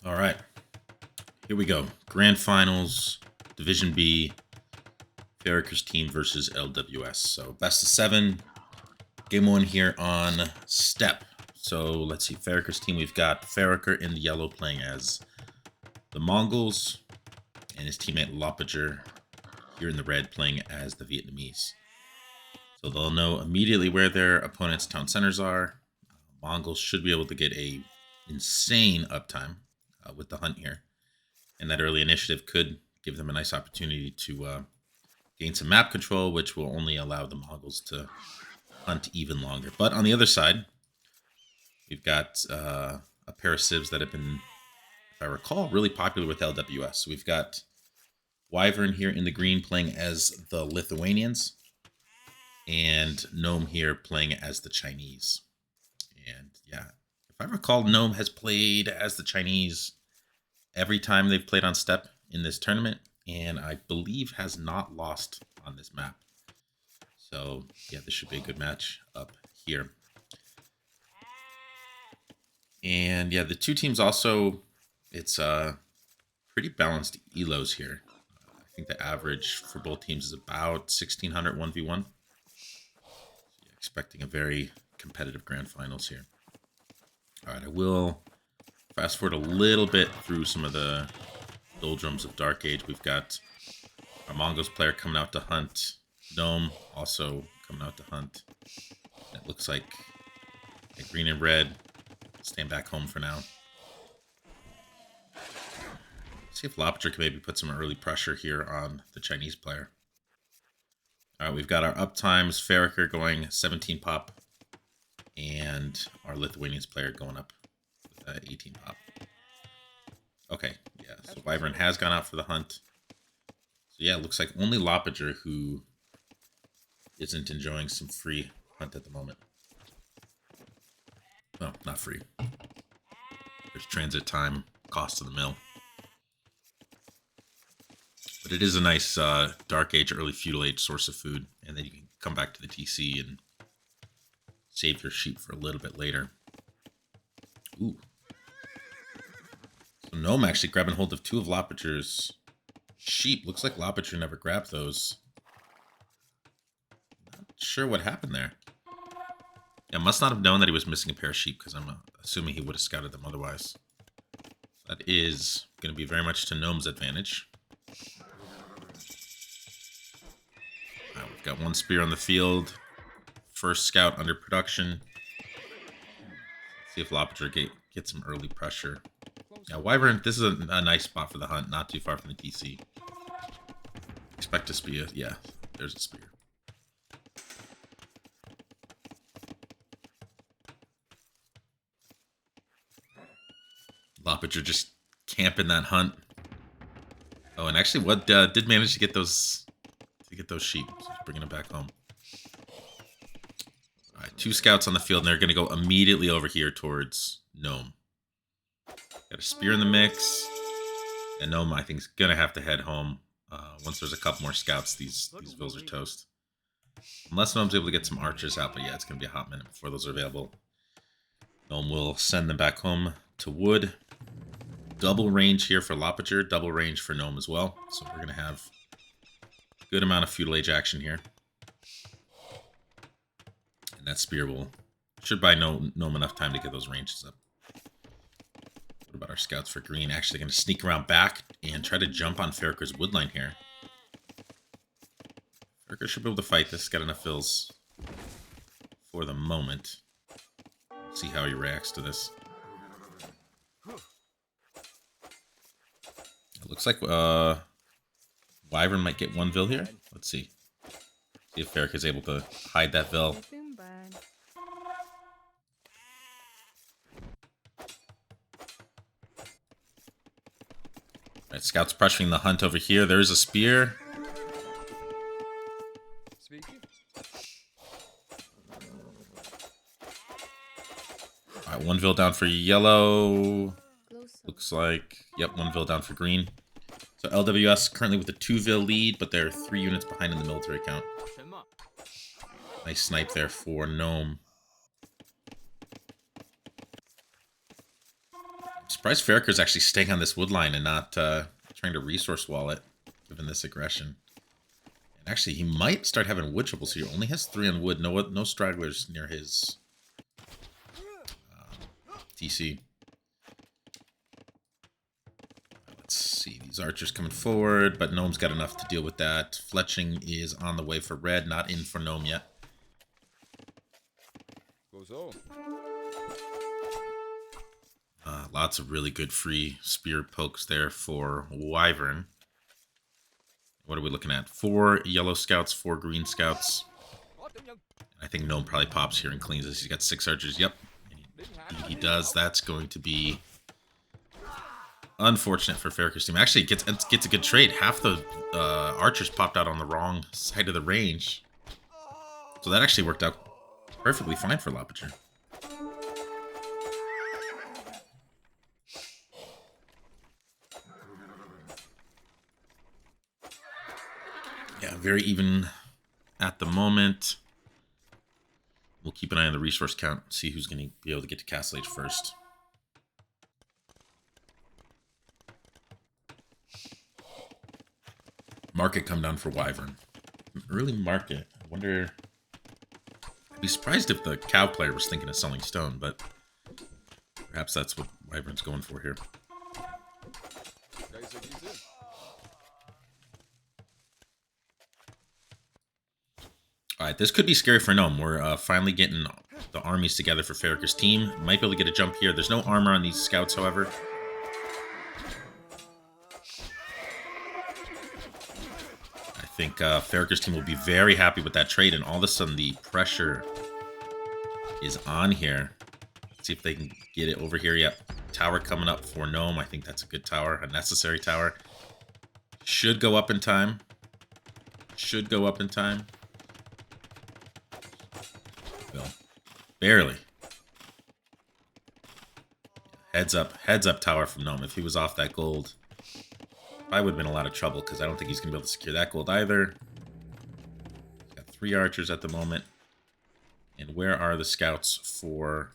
All right, here we go. Grand Finals, Division B, Feroker's team versus LWS. So best of 7, game 1 here on Step. So let's see, Feroker's team, we've got Feroker in the yellow playing as the Mongols, and his teammate Lopager here in the red playing as the Vietnamese. So they'll know immediately where their opponent's town centers are. Mongols should be able to get a insane uptime with the hunt here. And that early initiative could give them a nice opportunity to gain some map control, which will only allow the Mongols to hunt even longer. But on the other side, we've got a pair of civs that have been, if I recall, really popular with LWS. So we've got Wyvern here in the green playing as the Lithuanians, and Gnome here playing as the Chinese. And yeah, if I recall, Gnome has played as the Chinese every time they've played on Step in this tournament, and I believe has not lost on this map. So yeah, this should be a good match up here. And yeah, the two teams also, it's pretty balanced elos here. I think the average for both teams is about 1600 1v1. So yeah, expecting a very competitive grand finals here. All right, I will fast forward a little bit through some of the doldrums of Dark Age. We've got our Mongols player coming out to hunt. Gnome also coming out to hunt. And it looks like green and red staying back home for now. See if Lopager can maybe put some early pressure here on the Chinese player. All right, we've got our uptimes. Feroker going 17 pop. And our Lithuanians player going up with 18 pop. Okay, yeah, so Wyvern has gone out for the hunt. So yeah, it looks like only Lopager who isn't enjoying some free hunt at the moment. Well, not free. There's transit time, cost of the mill. But it is a nice Dark Age, early Feudal Age source of food. And then you can come back to the TC and save your sheep for a little bit later. Ooh. So Gnome actually grabbing hold of 2 of Lopager's sheep. Looks like Lopager never grabbed those. Not sure what happened there. Yeah, must not have known that he was missing a pair of sheep, because I'm assuming he would have scouted them otherwise. That is going to be very much to Gnome's advantage. All right, we've got 1 spear on the field. First scout under production. Let's see if Lopager gets some early pressure. Yeah, Wyvern, this is a nice spot for the hunt, not too far from the TC. Expect a spear. Yeah, there's a spear. Lopager just camping that hunt. Oh, and actually, what did manage to get those sheep? So he's bringing them back home. All right, 2 scouts on the field, and they're going to go immediately over here towards Gnome. Got a spear in the mix, and Gnome, I think, is going to have to head home. Once there's a couple more scouts, these vills are toast. Unless Gnome's able to get some archers out, but yeah, it's going to be a hot minute before those are available. Gnome will send them back home to wood. Double range here for Lopager, double range for Gnome as well. So we're going to have a good amount of Feudal Age action here. And that spear should buy Gnome enough time to get those ranges up. What about our scouts for green? Actually going to sneak around back and try to jump on Feroker's woodline here. Feroker should be able to fight this. Got enough fills for the moment. See how he reacts to this. It looks like Wyvern might get 1 vill here. Let's see. See if Feroker is able to hide that vill. All right, scouts pressuring the hunt over here. There's a spear. All right, 1 vill down for yellow. Looks like, yep, 1 vill down for green. So LWS currently with a 2 vill lead, but they're 3 units behind in the military count. Nice snipe there for Gnome. surprised Feroker's actually staying on this wood line and not trying to resource wall it, given this aggression. And actually, he might start having wood trouble, so he only has 3 on wood. No stragglers near his TC. Let's see. These archers coming forward, but Gnome's got enough to deal with that. Fletching is on the way for red, not in for Gnome yet. Lots of really good free spear pokes there for Wyvern. What are we looking at? 4 yellow scouts, 4 green scouts. I think Gnome probably pops here and cleans this. He's got 6 archers. Yep. He does. That's going to be unfortunate for Feroker's team. Actually, gets a good trade. Half the archers popped out on the wrong side of the range. So that actually worked out perfectly fine for Lopager. Yeah, very even at the moment. We'll keep an eye on the resource count, see who's going to be able to get to Castle Age first. Market come down for Wyvern. Early market. I wonder... I'd be surprised if the cow player was thinking of selling stone, but perhaps that's what Wyvern's going for here. Alright, this could be scary for Gnome. We're finally getting the armies together for Feroker's team. Might be able to get a jump here. There's no armor on these scouts, however. I think Feroker's team will be very happy with that trade, and all of a sudden the pressure is on here. Let's see if they can get it over here. Yep. Tower coming up for Gnome. I think that's a good tower, a necessary tower. Should go up in time. Should go up in time. Well, barely. Heads up tower from Gnome. If he was off that gold, I would have been in a lot of trouble because I don't think he's going to be able to secure that gold either. He's got 3 archers at the moment. And where are the scouts for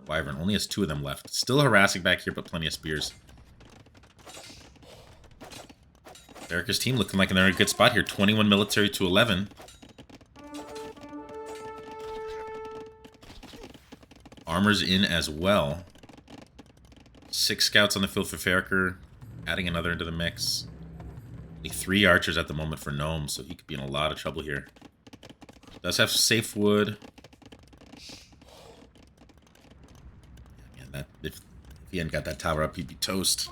Wyvern? Only has 2 of them left. Still harassing back here, but plenty of spears. Feroker's team looking like they're in a good spot here. 21 military to 11. Armor's in as well. 6 scouts on the field for Feroker. Adding another into the mix. Only 3 archers at the moment for Gnome, so he could be in a lot of trouble here. Does have safe wood. Man, that if he hadn't got that tower up, he'd be toast.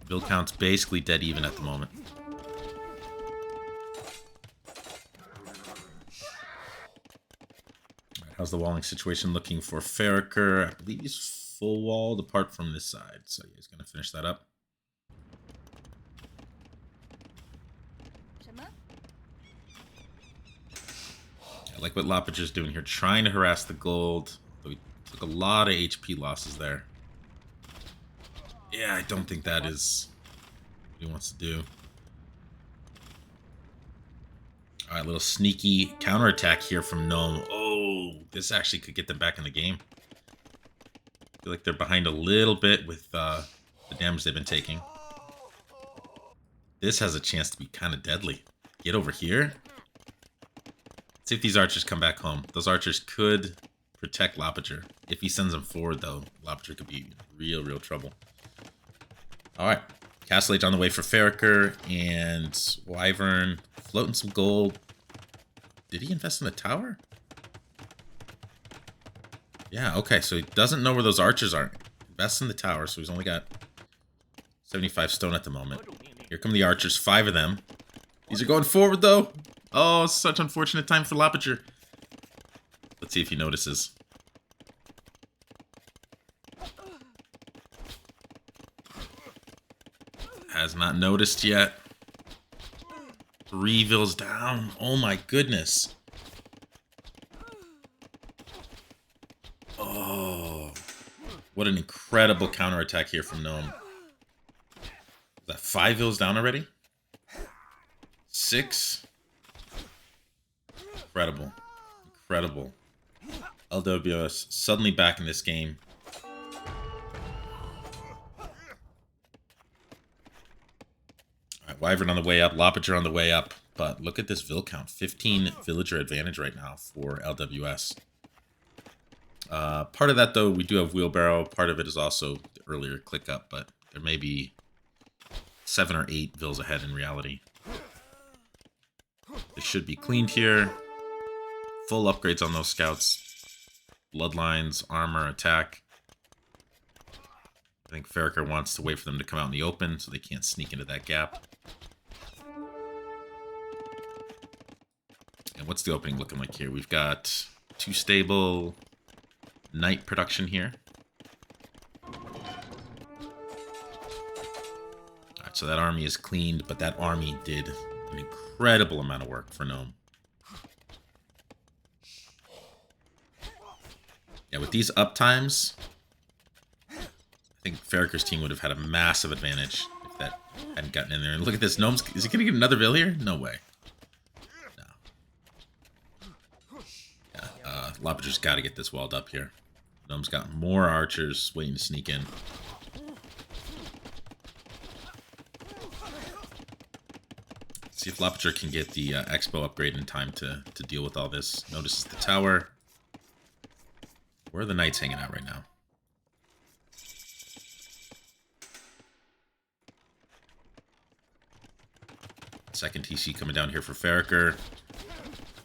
Build count's basically dead even at the moment. How's the walling situation looking for Feroker? I believe he's full walled apart from this side, so he's going to finish that up. I like what Lopager's doing here, trying to harass the gold. But we took a lot of HP losses there. Yeah, I don't think that is what he wants to do. Alright, little sneaky counterattack here from Gnome. Oh, this actually could get them back in the game. I feel like they're behind a little bit with the damage they've been taking. This has a chance to be kind of deadly. Get over here. Let's see if these archers come back home. Those archers could protect Lopager. If he sends them forward, though, Lopager could be in real trouble. Alright. Castle Age on the way for Feroker, and Wyvern floating some gold. Did he invest in the tower? Yeah, okay, so he doesn't know where those archers are. Invest in the tower, so he's only got 75 stone at the moment. Here come the archers, 5 of them. These are going forward, though. Oh, such unfortunate time for Lopager. Let's see if he notices. Has not noticed yet. 3 vills down. Oh my goodness. Oh. What an incredible counterattack here from Gnome. Is that 5 vills down already? 6. Incredible. Incredible. LWS suddenly back in this game. Alright, Wyvern on the way up, Lopager on the way up. But look at this vill count. 15 villager advantage right now for LWS. Part of that, though, we do have Wheelbarrow. Part of it is also the earlier click up, but there may be 7 or 8 vills ahead in reality. They should be cleaned here. Full upgrades on those scouts. Bloodlines, armor, attack. I think Feroker wants to wait for them to come out in the open so they can't sneak into that gap. And what's the opening looking like here? We've got 2 stable knight production here. Alright, so that army is cleaned, but that army did an incredible amount of work for Gnome. Yeah, with these uptimes, I think Feroker's team would have had a massive advantage if that hadn't gotten in there. And look at this, Gnome's, is he going to get another vill here? No way. No. Yeah, Lopager's got to get this walled up here. Gnome's got more archers waiting to sneak in. See if Lopager can get the Expo upgrade in time to deal with all this. Notices the tower. Where are the knights hanging out right now? Second TC coming down here for Feroker.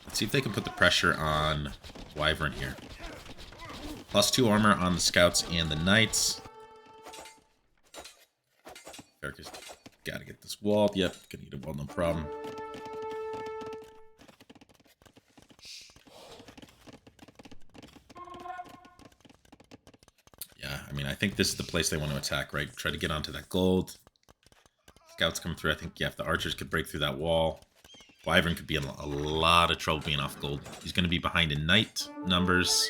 Let's see if they can put the pressure on Wyvern here. +2 armor on the scouts and the knights. Feroker's got to get this walled. Yep, gonna get it walled, no problem. Yeah, I mean, I think this is the place they want to attack, right? Try to get onto that gold. Scouts coming through. I think, yeah, if the archers could break through that wall, Wyvern could be in a lot of trouble being off gold. He's going to be behind in knight numbers.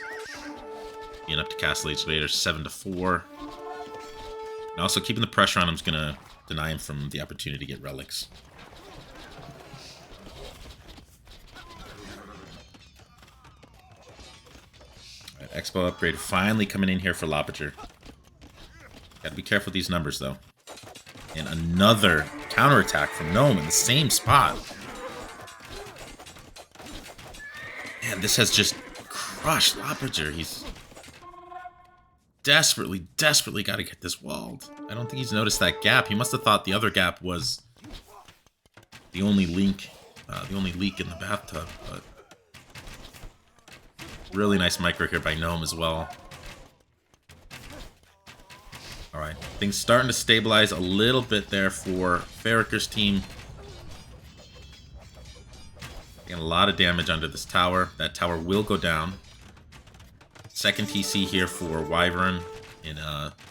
Being up to Castle Age later, 7-4. And also keeping the pressure on him is going to deny him from the opportunity to get relics. Alright, Expo upgrade finally coming in here for Lopager. Gotta be careful with these numbers, though. And another counterattack from Gnome in the same spot. Man, this has just crushed Lopager. He's desperately got to get this walled. I don't think he's noticed that gap. He must have thought the other gap was the only leak in the bathtub. But really nice micro here by Gnome as well. Alright, things starting to stabilize a little bit there for Feroker's team. Getting a lot of damage under this tower. That tower will go down. Second TC here for Wyvern in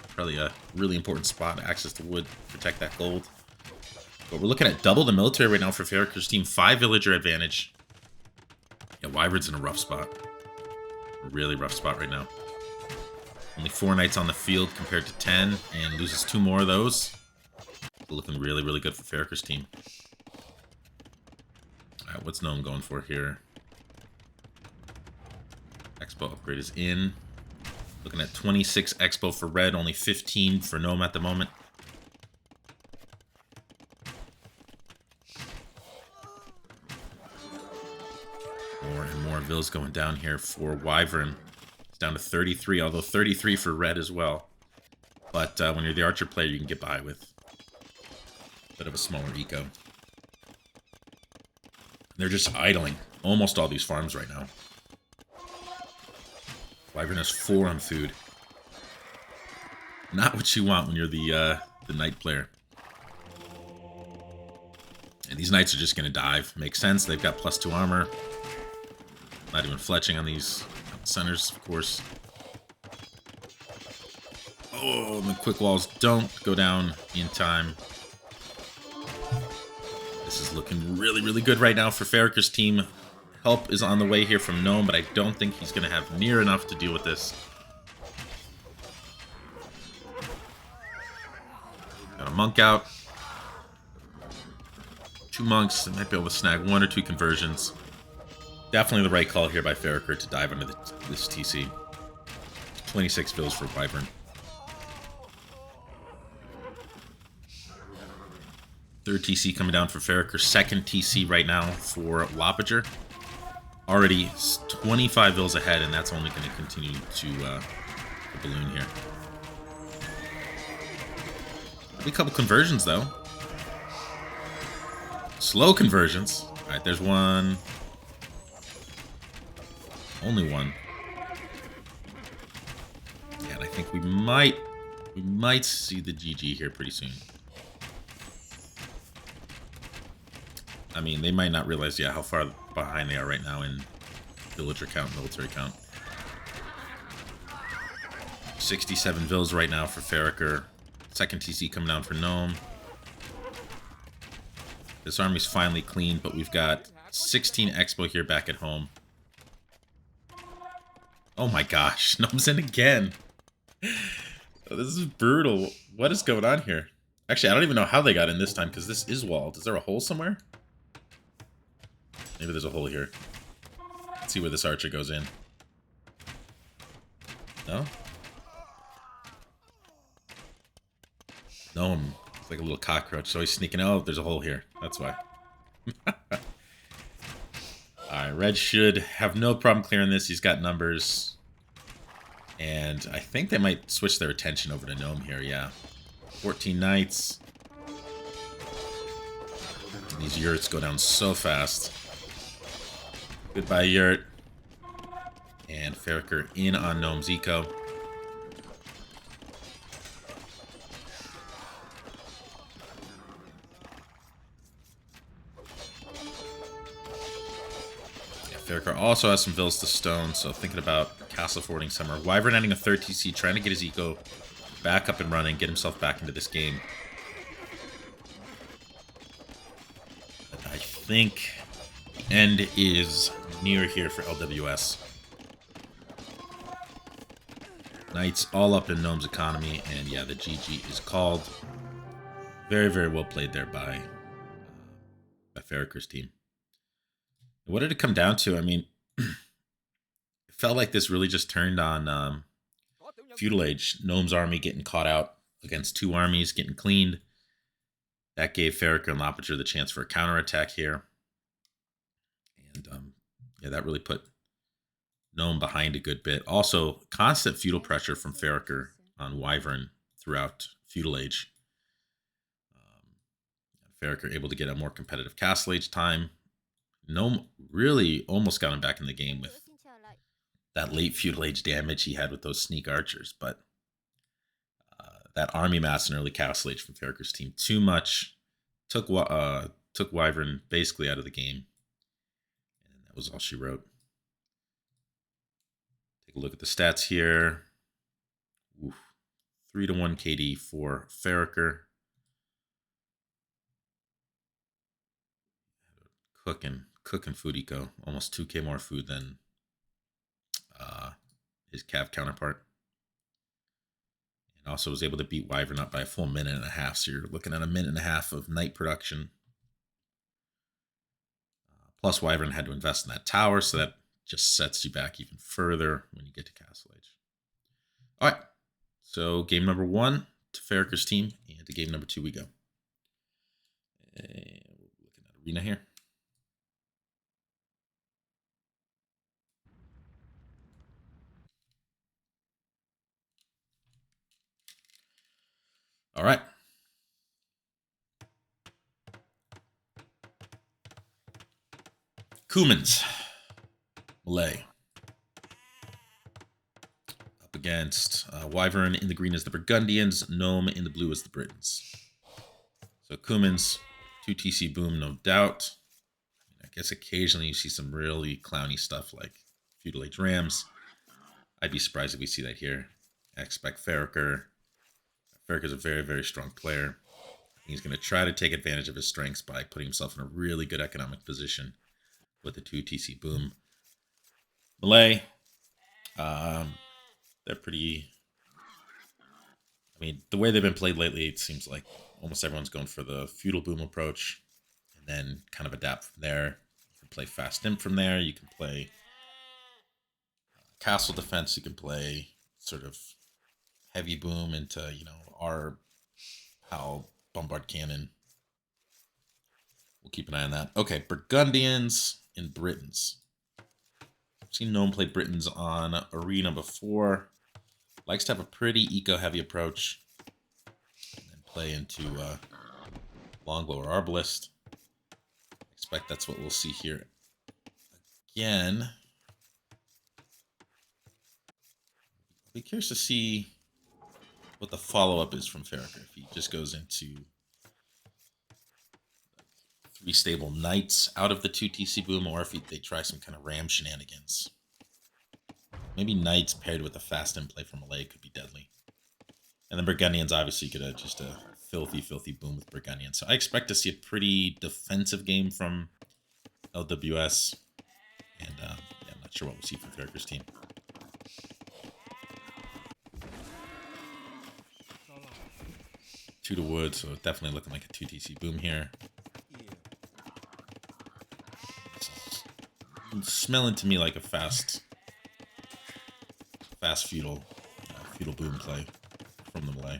probably a really important spot. Access to wood, protect that gold. But we're looking at double the military right now for Feroker's team. 5 villager advantage. Yeah, Wyvern's in a rough spot. A really rough spot right now. Only 4 knights on the field compared to 10, and loses 2 more of those. Looking really good for Feroker's team. Alright, what's Gnome going for here? Expo upgrade is in. Looking at 26 Expo for red, only 15 for Gnome at the moment. More and more vills going down here for Wyvern. Down to 33, although 33 for red as well. But when you're the archer player, you can get by with a bit of a smaller eco. They're just idling almost all these farms right now. Wyvern has 4 on food. Not what you want when you're the knight player. And these knights are just going to dive. Makes sense. They've got +2 armor. Not even fletching on these centers, of course. Oh, the quick walls don't go down in time. This is looking really good right now for Feroker's team. Help is on the way here from Gnome, but I don't think he's going to have near enough to deal with this. Got a monk out. 2 monks. They might be able to snag 1 or 2 conversions. Definitely the right call here by Feroker to dive under this TC. 26 fills for Wyvern. Third TC coming down for Feroker. Second TC right now for Lopager. Already 25 vills ahead, and that's only going to continue to balloon here. A couple conversions, though. Slow conversions. All right, there's one. Only one. Yeah, and I think we might see the GG here pretty soon. I mean, they might not realize, yeah, how far behind they are right now in villager count, military count. 67 vills right now for Feroker. Second TC coming down for Gnome. This army's finally clean, but we've got 16 Expo here back at home. Oh my gosh, Gnome's in again. Oh, this is brutal. What is going on here? Actually, I don't even know how they got in this time, because this is walled. Is there a hole somewhere? Maybe there's a hole here. Let's see where this archer goes in. No? No, it's like a little cockroach. So he's sneaking. Oh, there's a hole here. That's why. Alright, Red should have no problem clearing this. He's got numbers. And I think they might switch their attention over to Gnome here, yeah. 14 knights. And these yurts go down so fast. Goodbye, yurt. And Feroker in on Gnome's eco. Yeah, Feroker also has some vills to stone, so thinking about castle forwarding somewhere. Wyvern adding a third TC, trying to get his eco back up and running, get himself back into this game. But I think the end is near here for LWS. Knights all up in Gnome's economy, and yeah, the GG is called. Very, very well played there by Feroker's team. What did it come down to? I mean, it felt like this really just turned on Feudal Age. Gnome's army getting caught out against two armies, getting cleaned. That gave Feroker and Lopager the chance for a counterattack here. And yeah, that really put Gnome behind a good bit. Also, constant feudal pressure from Feroker on Wyvern throughout Feudal Age. Feroker able to get a more competitive Castle Age time. Gnome really almost got him back in the game with that late Feudal Age damage he had with those sneak archers, but that army mass in early Castle Age from Feroker's team too much. Took Wyvern basically out of the game. And that was all she wrote. Take a look at the stats here. Oof. 3-1 KD for Feroker. Cooking food eco. Almost 2k more food than his Cav counterpart. And also was able to beat Wyvern up by a full minute and a half. So you're looking at a minute and a half of night production. Plus Wyvern had to invest in that tower, so that just sets you back even further when you get to Castle Age. All right, so game number 1 to Feroker's team, and to game number 2 we go. And we're looking at arena here. All right. Cumans. Malay. Up against Wyvern in the green is the Burgundians. Gnome in the blue is the Britons. So Cumans, 2 TC boom, no doubt. I guess occasionally you see some really clowny stuff like Feudal Age Rams. I'd be surprised if we see that here. I expect Feroker. Feroker's a very, very strong player. He's going to try to take advantage of his strengths by putting himself in a really good economic position with the 2 TC boom. Malay, they're pretty... I mean, the way they've been played lately, it seems like almost everyone's going for the feudal boom approach and then kind of adapt from there. play Fast Imp from there. You can play Castle Defense. You can play sort of Heavy Boom into, you know, our PAL Bombard Cannon. We'll keep an eye on that. Okay, Burgundians and Britons. I've seen Gnome play Britons on Arena before. Likes to have a pretty eco-heavy approach. And then play into Longbow or Arbalist. Expect that's what we'll see here again. I'll be curious to see what the follow-up is from Feroker. If he just goes into 3 stable knights out of the 2 TC boom, or if they try some kind of ram shenanigans. Maybe knights paired with a fast in play from Malay could be deadly. And then Burgundians, obviously, you could just a filthy, filthy boom with Burgundians. So I expect to see a pretty defensive game from LWS. And yeah, I'm not sure what we'll see from Feroker's team. Two to wood, so definitely looking like a 2 TC boom here. It's smelling to me like a fast feudal boom play from the Malay.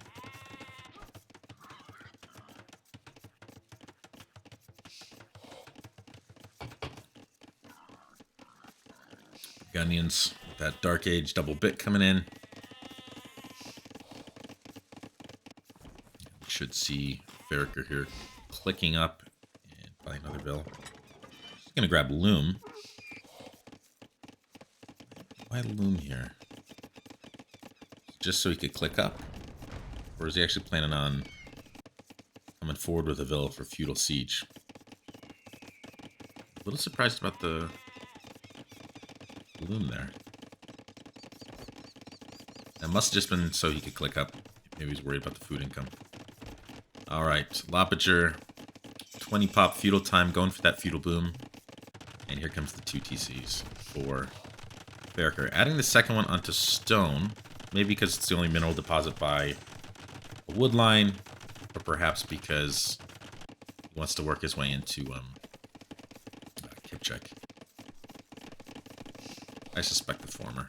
Burgundians with that Dark Age double bit coming in. We should see Feroker here clicking up and play another bill. He's gonna grab Loom. Why Loom here? Just so he could click up? Or is he actually planning on coming forward with a Villa for Feudal Siege? A little surprised about the Loom there. That must have just been so he could click up. Maybe he's worried about the food income. Alright, Lopager, 20 pop Feudal Time, going for that Feudal Boom. And here comes the 2 TCs for Feroker. Adding the second one onto stone, maybe because it's the only mineral deposit by a wood line, or perhaps because he wants to work his way into Kipcheck. I suspect the former.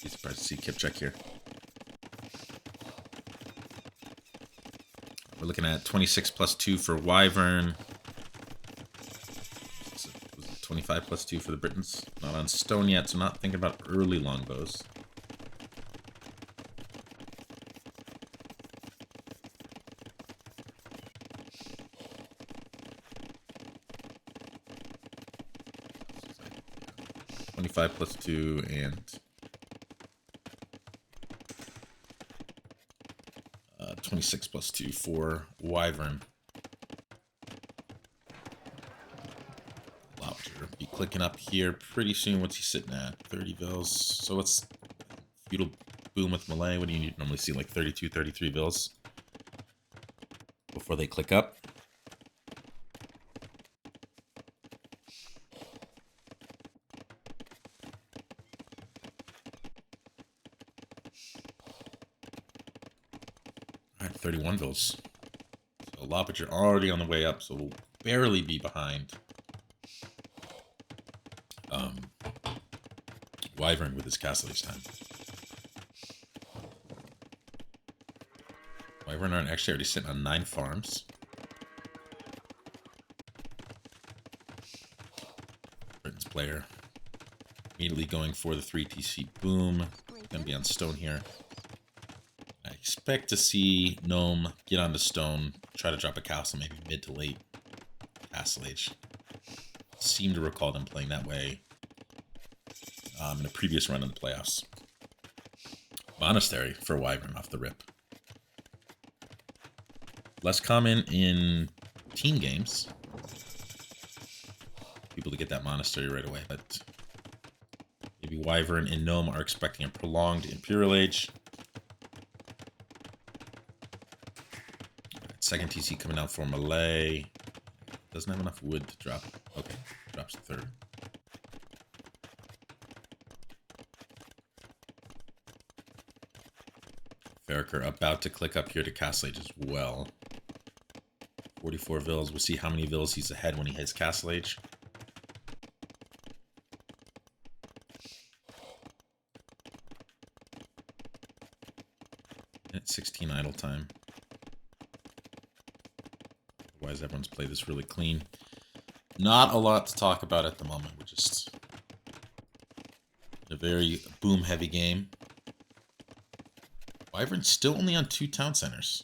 Be surprised to see Kipcheck here. We're looking at 26 plus 2 for Wyvern. 25 plus 2 for the Britons. Not on stone yet, so not thinking about early longbows. So 25 plus 2 and 26 plus 2 for Wyvern. Be clicking up here pretty soon. What's he sitting at? 30 bills. So it's Feudal Boom with Malay. What do you normally see? Like 32, 33 bills before they click up. Alright, 31 bills. So Lopager already on the way up, so we'll barely be behind Wyvern with his castle each time. Wyvern are actually already sitting on 9 farms. Britain's player immediately going for the 3 TC boom. Gonna be on stone here. I expect to see Gnome get onto stone, try to drop a castle, maybe mid to late castle age. Seem to recall them playing that way in a previous run in the playoffs. Monastery for Wyvern off the rip. Less common in team games. People to get that Monastery right away, but maybe Wyvern and Gnome are expecting a prolonged Imperial Age. Second TC coming out for Malay. Doesn't have enough wood to drop. Okay, drops the third. Feroker about to click up here to Castle Age as well. 44 vills. We'll see how many vills he's ahead when he hits Castle Age. At 16 idle time. Otherwise, everyone's played this really clean. Not a lot to talk about at the moment. We're just in a very boom-heavy game. Wyvern's still only on 2 town centers.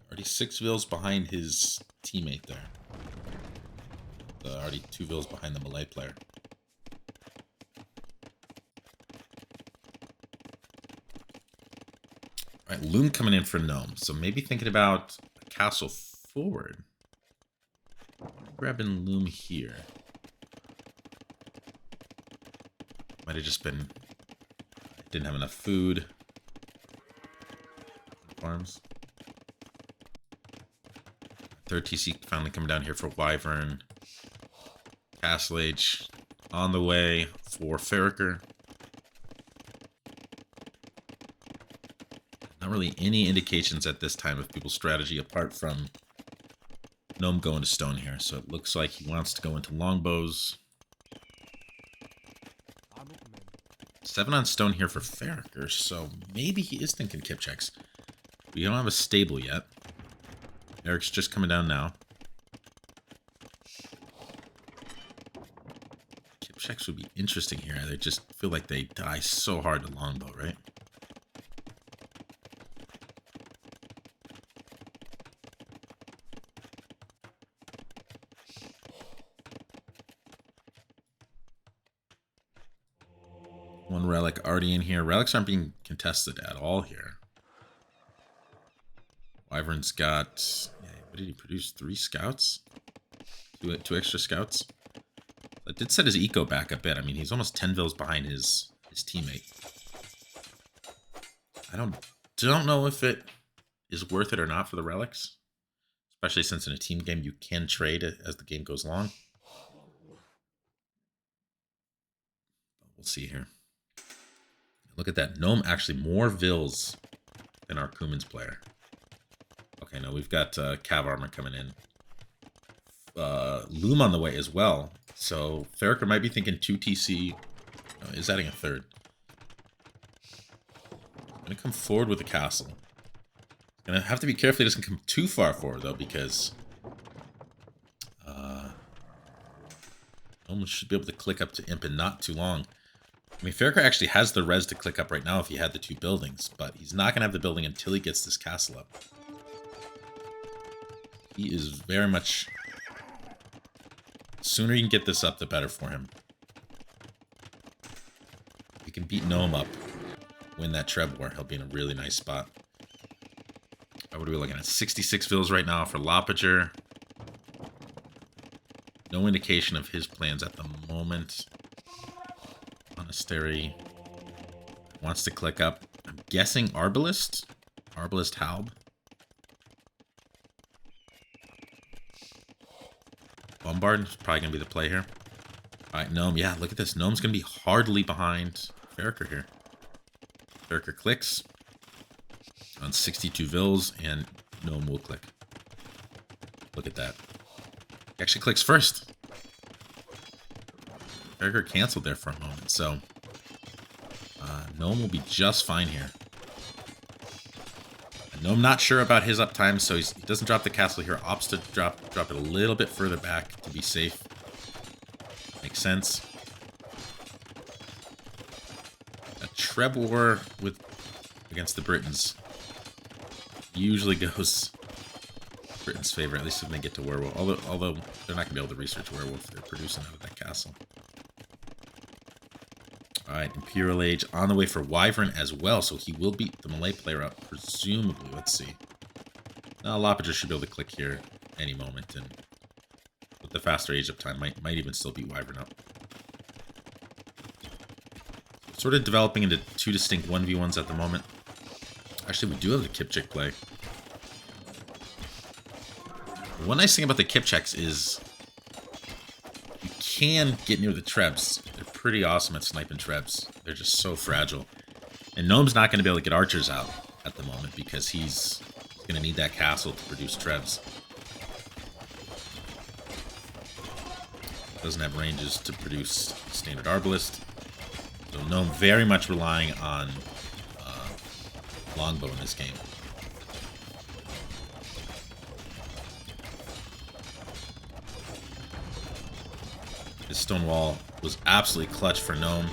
Already 6 vills behind his teammate there. Already 2 vills behind the melee player. Alright, Loom coming in for Gnome. So maybe thinking about a castle forward. Grabbing Loom here. Might have just been... Didn't have enough food. Farms. Third TC finally coming down here for Wyvern. Castle Age on the way for Feroker. Not really any indications at this time of people's strategy apart from Gnome going to stone here. So it looks like he wants to go into longbows. 7 on stone here for Feroker, so maybe he is thinking kip checks. We don't have a stable yet. Eric's just coming down now. Kip checks would be interesting here. They just feel like they die so hard to longbow, right? One relic already in here. Relics aren't being contested at all here. Wyvern's got... Yeah, what did he produce? 3 scouts? 2 extra scouts? That did set his eco back a bit. I mean, he's almost 10 vills behind his teammate. I don't know if it is worth it or not for the relics. Especially since in a team game you can trade it as the game goes along. We'll see here. Look at that. Gnome actually more vills than our Cuman's player. Okay, no, we've got Cav Armor coming in. Loom on the way as well. So Feroker might be thinking 2 TC. Is adding a 3rd. Gonna come forward with the castle. Gonna have to be careful he doesn't come too far forward though, because Gnome should be able to click up to Imp in not too long. I mean, Feroker actually has the res to click up right now if he had the 2 buildings, but he's not going to have the building until he gets this castle up. He is very much... The sooner he can get this up, the better for him. If he can beat Gnome up, win that Treb War, he'll be in a really nice spot. What are we looking at? 66 vills right now for Lopager. No indication of his plans at the moment. Monastery wants to click up. I'm guessing Arbalist? Arbalist Halb? Bombard is probably going to be the play here. Alright, Gnome. Yeah, look at this. Gnome's going to be hardly behind Feroker here. Feroker clicks on 62 vills, and Gnome will click. Look at that. He actually clicks first. Feroker canceled there for a moment, so Gnome will be just fine here. And Gnome not sure about his uptime, so he doesn't drop the castle here. Opts to drop it a little bit further back to be safe. Makes sense. A Treb War against the Britons usually goes Britain's favor, at least when they get to Werewolf. Although they're not going to be able to research Werewolf, they're producing out of that castle. Alright, Imperial Age on the way for Wyvern as well, so he will beat the melee player up, presumably. Let's see. Now, Lopager should be able to click here any moment, and with the faster age up time, might even still beat Wyvern up. Sort of developing into 2 distinct 1v1s at the moment. Actually, we do have the Kipchak play. One nice thing about the Kipchaks is you can get near the Trebs. They're pretty awesome at sniping Trebs. They're just so fragile. And Gnome's not going to be able to get archers out at the moment because he's going to need that castle to produce Trebs. Doesn't have ranges to produce standard Arbalist. So Gnome very much relying on longbow in this game. This stone wall was absolutely clutch for Gnome.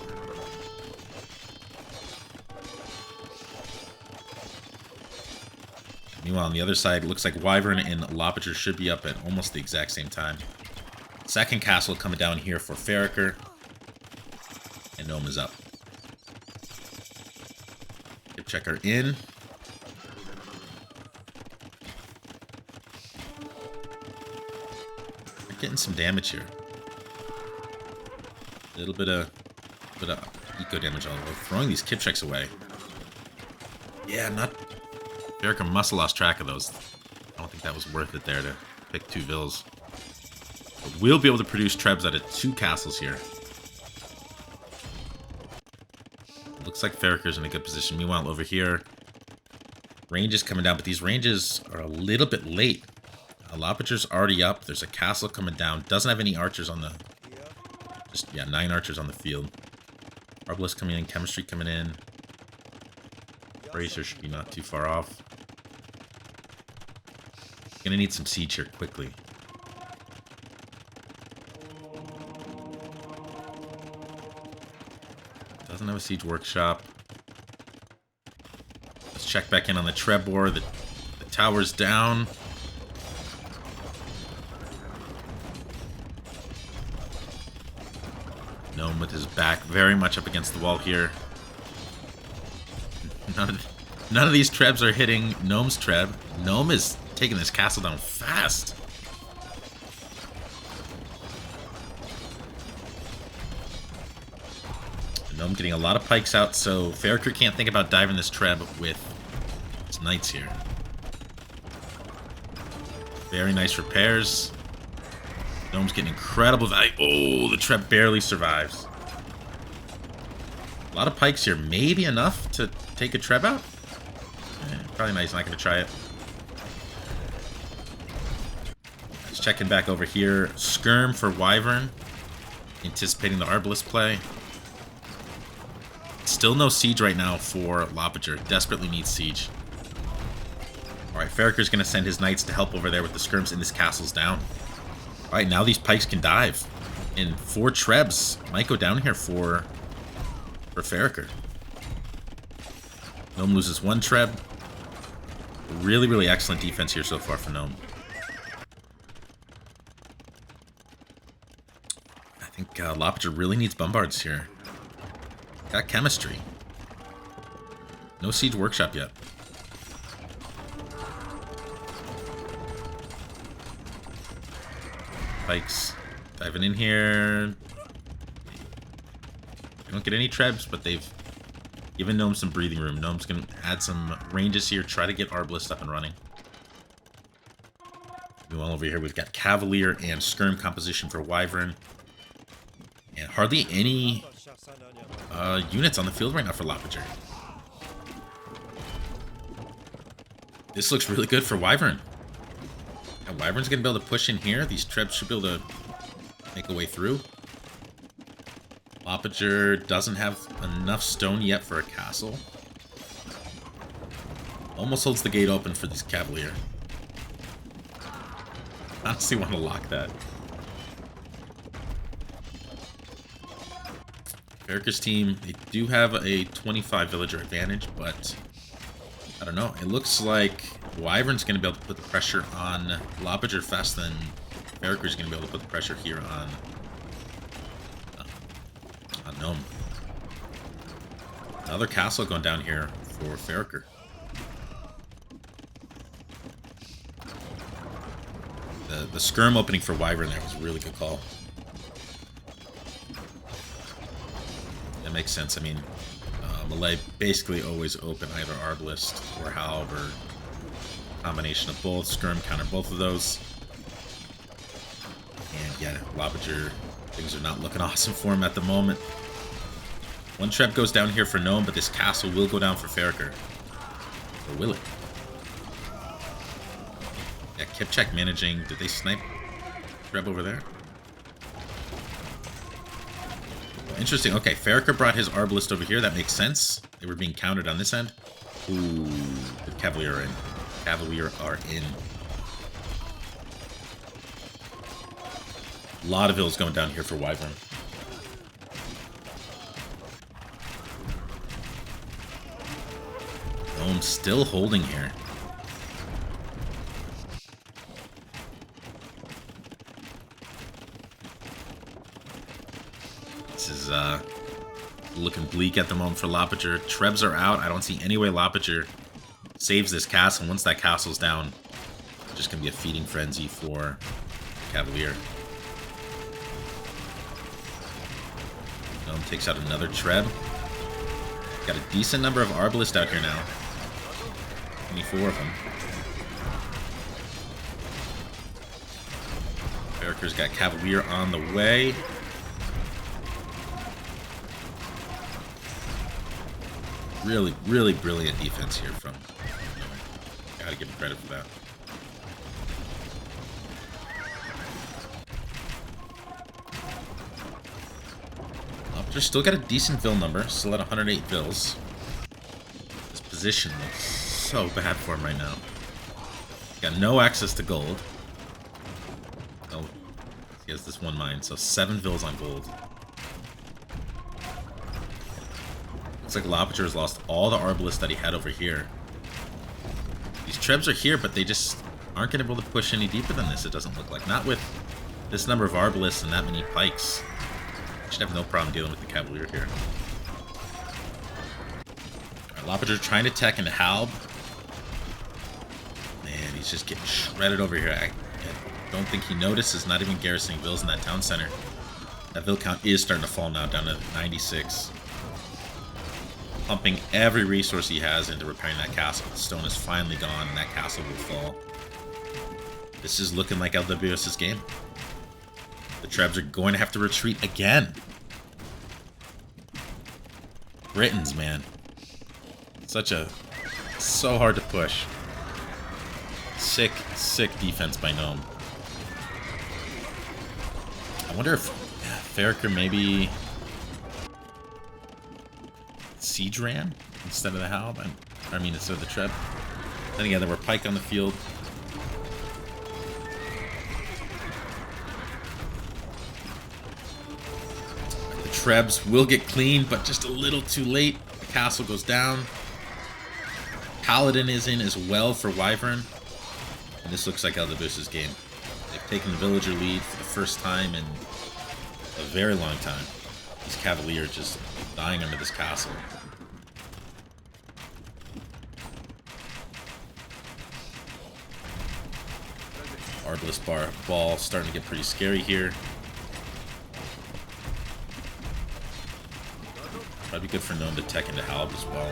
Meanwhile, on the other side, it looks like Wyvern and Lopager should be up at almost the exact same time. Second castle coming down here for Feroker. And Gnome is up. Hip checker in. We're getting some damage here. A little bit of eco damage on it. We're throwing these kip checks away. Yeah, not... Feroker must have lost track of those. I don't think that was worth it there to pick 2 vills. But we'll be able to produce trebs out of 2 castles here. Looks like Feroker's in a good position. Meanwhile, over here, range is coming down, but these ranges are a little bit late. Lopager's already up. There's a castle coming down. Doesn't have any archers on the... Just, yeah, 9 archers on the field. Arbalest coming in, chemistry coming in. Bracer should be not too far off. Gonna need some siege here quickly. Doesn't have a siege workshop. Let's check back in on the Trebor. The tower's down. Gnome with his back very much up against the wall here. None of these trebs are hitting Gnome's treb. Gnome is taking this castle down fast. Gnome getting a lot of pikes out, so Feroker can't think about diving this treb with his knights here. Very nice repairs. Gnome's getting incredible value. Oh, the treb barely survives. A lot of pikes here. Maybe enough to take a treb out? Probably not. He's not going to try it. Just checking back over here. Skirm for Wyvern. Anticipating the Arbalest play. Still no siege right now for Lopager. Desperately needs siege. Alright, Feroker's going to send his knights to help over there with the skirms, and this castle's down. Alright, now these pikes can dive. And 4 trebs might go down here for Feroker. Gnome loses 1 treb. Really, really excellent defense here so far for Gnome. I think Lopager really needs bombards here. Got chemistry. No siege workshop yet. Pikes diving in here. They don't get any trebs, but they've given Gnome some breathing room. Gnome's going to add some ranges here, try to get Arbalest up and running. Meanwhile, over here, we've got Cavalier and Skirm composition for Wyvern. And hardly any units on the field right now for Lopager. This looks really good for Wyvern. Yeah, Wyvern's going to be able to push in here. These trebs should be able to make a way through. Lopager doesn't have enough stone yet for a castle. Almost holds the gate open for this Cavalier. Honestly want to lock that. Feroker's team, they do have a 25 villager advantage, but I don't know. It looks like Wyvern's going to be able to put the pressure on Lopager faster than Feroker's going to be able to put the pressure here on Gnome. Another castle going down here for Feroker. The skirm opening for Wyvern there was a really good call. That makes sense. I mean, Malay basically always open either Arbalest or Halb or combination of both. Skirm counter both of those. And yeah, Lopager, things are not looking awesome for him at the moment. 1 treb goes down here for Gnome, but this castle will go down for Feroker. Or will it? Yeah, Kipchak managing. Did they snipe treb over there? interesting. Okay, Feroker brought his Arbalist over here. That makes sense. They were being countered on this end. Ooh, the Cavalier are in. Cavalier are in. A lot of hills going down here for Wyvern. Gnome still holding here. This is looking bleak at the moment for Lopager. Trebs are out. I don't see any way Lopager saves this castle. Once that castle's down, it's just going to be a feeding frenzy for Cavalier. Gnome takes out another Treb. Got a decent number of Arbalists out here now. 24 of them. Feroker's got Cavalier on the way. Really, really brilliant defense here from Gnome. Gotta give him credit for that. Lopager's still got a decent Vil number, still at 108 Vils. This position looks so bad for him right now. Got no access to gold. Oh, he has this one mine, so 7 Vils on gold. Looks like Lopager has lost all the Arbalists that he had over here. These Trebs are here, but they just aren't going to be able to push any deeper than this, it doesn't look like. Not with this number of Arbalists and that many Pikes. Should have no problem dealing with the Cavalier here. Right, Lopager trying to tech into Halb. Man, he's just getting shredded over here. I don't think he notices, not even garrisoning Vils in that town center. That Vil count is starting to fall now, down to 96. Pumping every resource he has into repairing that castle. The stone is finally gone, and that castle will fall. This is looking like LWS's game. The Trebs are going to have to retreat again. Britons, man. So hard to push. Sick defense by Gnome. I wonder if Feroker maybe siege ran instead of the Halb. I mean, instead of the Treb. Then again, there were Pike on the field. The Trebs will get clean, but just a little too late. The castle goes down. Paladin is in as well for Wyvern. And this looks like LWS's game. They've taken the villager lead for the first time in a very long time. These Cavalier just dying under this castle. Arbalist ball starting to get pretty scary here. Probably good for Gnome to tech into Halb as well.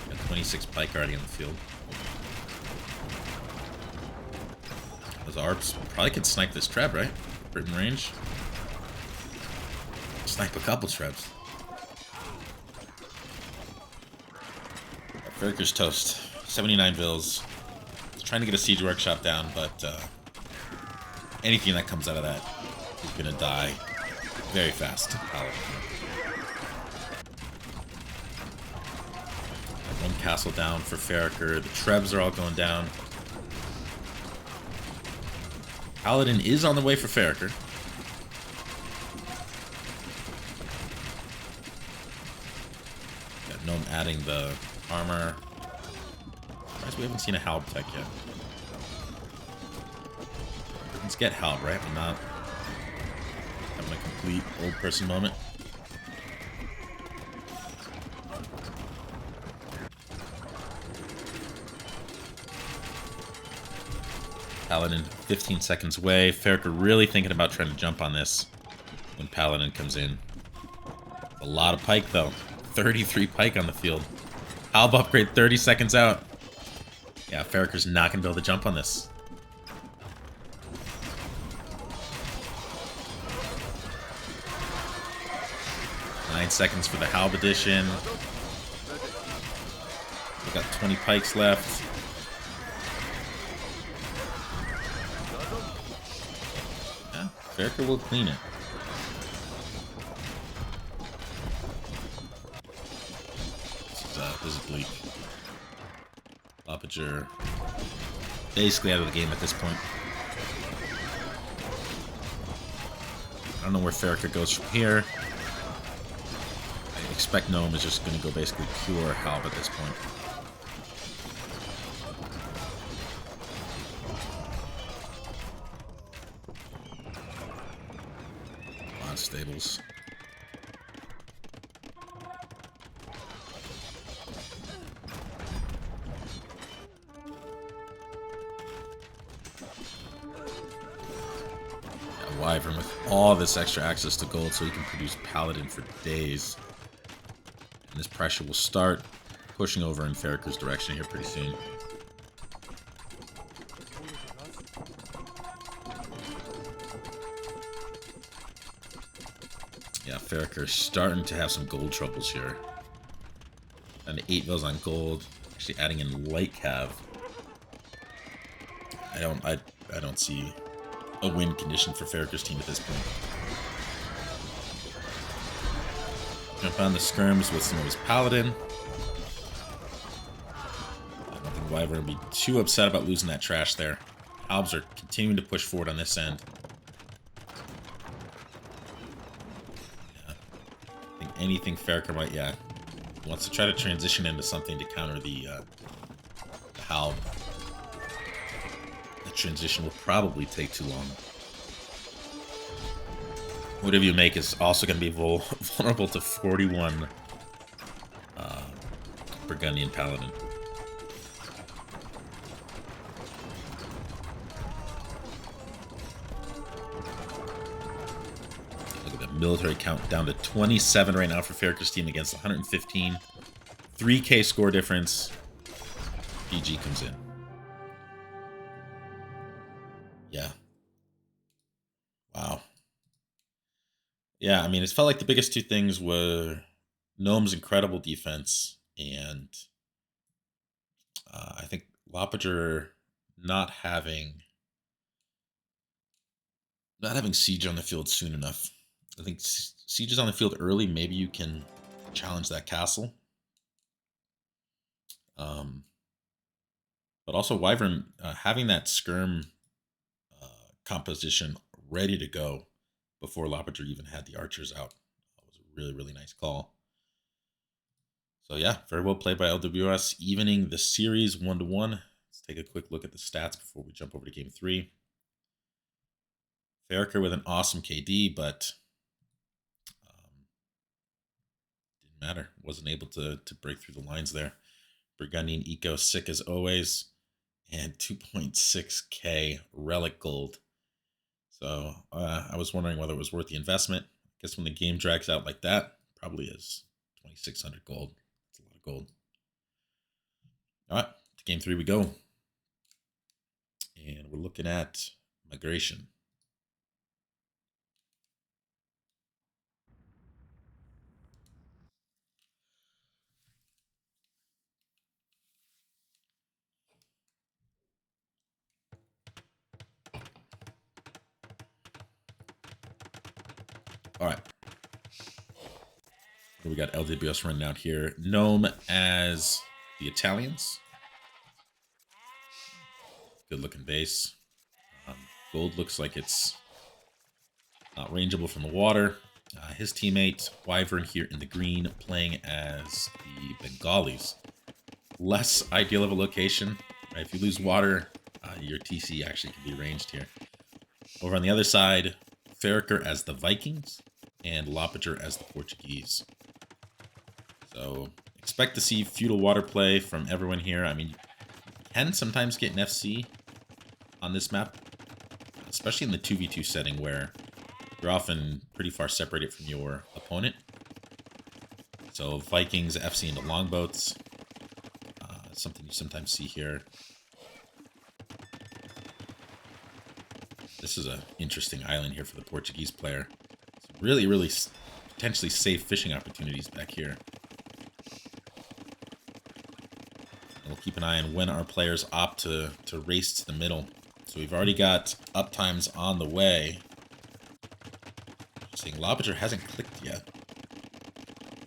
Got 26 Pike already on the field. Those Arbs probably could snipe this Treb, right? Britain range. Snipe a couple Trebs. Feroker's toast. 79 Vils. Trying to get a siege workshop down, but anything that comes out of that is gonna die very fast. One castle down for Feroker. The Trebs are all going down. Paladin is on the way for Feroker. Got Gnome adding the armor. We haven't seen a Halb tech yet. Let's get Halb, right? I'm not having a complete old person moment. Paladin 15 seconds away. Feroker really thinking about trying to jump on this when Paladin comes in. A lot of Pike though. 33 Pike on the field. Halb upgrade 30 seconds out. Yeah, Feroker's not going to be able to jump on this. Nine seconds for the Halb edition. We've got 20 Pikes left. Yeah, Feroker will clean it. This is bleak. Loppager basically out of the game at this point. I don't know where Feroker goes from here. I expect Gnome is just going to go basically pure Halb at this point. Come on, Stables. Wyvern with all this extra access to gold so he can produce Paladin for days. And this pressure will start pushing over in Feroker's direction here pretty soon. Yeah, Feroker starting to have some gold troubles here. And 8 vills on gold. Actually adding in light cav. I don't see a win condition for Feroker's team at this point. Jump on the skirms with some of his Paladin. I don't think Wyvern will be too upset about losing that trash there. Halbs are continuing to push forward on this end. Yeah. I think anything Feroker might, yeah. He wants to try to transition into something to counter the Halb. Transition will probably take too long. Whatever you make is also going to be vulnerable to 41 Burgundian Paladin. Look at that military count down to 27 right now for Feroker's team against 115. 3k score difference. PG comes in. Yeah. Wow. Yeah, I mean, it felt like the biggest two things were Gnome's incredible defense and I think Loppager not having Siege on the field soon enough. I think Siege is on the field early. Maybe you can challenge that castle. But also Wyvern having that skirm composition ready to go before Loppager even had the archers out. That was a really, really nice call. So yeah, very well played by LWS, evening the series 1-1. Let's take a quick look at the stats before we jump over to game 3. Feroker with an awesome KD, but didn't matter. Wasn't able to break through the lines there. Burgundian Eco sick as always, and 2.6k relic gold. So I was wondering whether it was worth the investment. I guess when the game drags out like that, probably is 2,600 gold. That's a lot of gold. All right, to game 3 we go. And we're looking at migration. All right. We got LWS running out here. Gnome as the Italians. Good looking base. Gold looks like it's not rangeable from the water. His teammate, Wyvern, here in the green, playing as the Bengalis. Less ideal of a location. Right? If you lose water, your TC actually can be ranged here. Over on the other side, Feroker as the Vikings and Loppager as the Portuguese. So expect to see feudal water play from everyone here. I mean, you can sometimes get an FC on this map, especially in the 2v2 setting where you're often pretty far separated from your opponent. So Vikings FC into longboats, something you sometimes see here. This is an interesting island here for the Portuguese player. Some really, really potentially safe fishing opportunities back here. And we'll keep an eye on when our players opt to race to the middle. So we've already got uptimes on the way. Seeing Loppager hasn't clicked yet.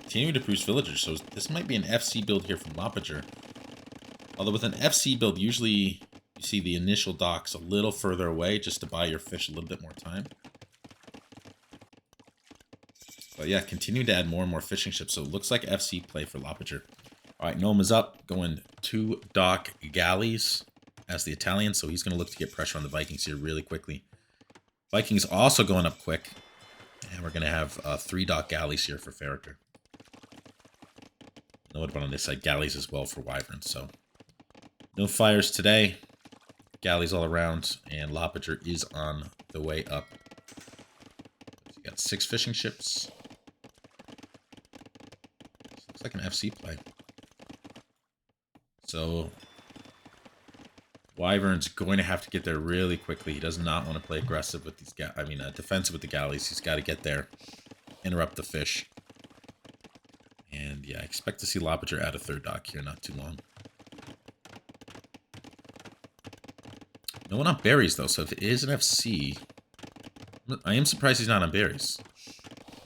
Continuing to produce villagers, so this might be an FC build here from Lopager. Although with an FC build, usually you see the initial docks a little further away just to buy your fish a little bit more time. But yeah, continuing to add more and more fishing ships, so it looks like FC play for Lopager. All right, Gnome is up, going 2 dock galleys as the Italian, so he's going to look to get pressure on the Vikings here really quickly. Vikings also going up quick, and we're going to have 3 dock galleys here for Feroker. What about on this side? Galleys as well for Wyverns, so no fires today. Galleys all around, and Lopager is on the way up. You got 6 fishing ships. Looks like an FC play. So Wyvern's going to have to get there really quickly. He does not want to play aggressive with these defensive with the galleys. He's got to get there, interrupt the fish. And yeah, I expect to see Lopager add a 3rd dock here not too long. No one on berries, though, so if it is an FC, I am surprised he's not on berries.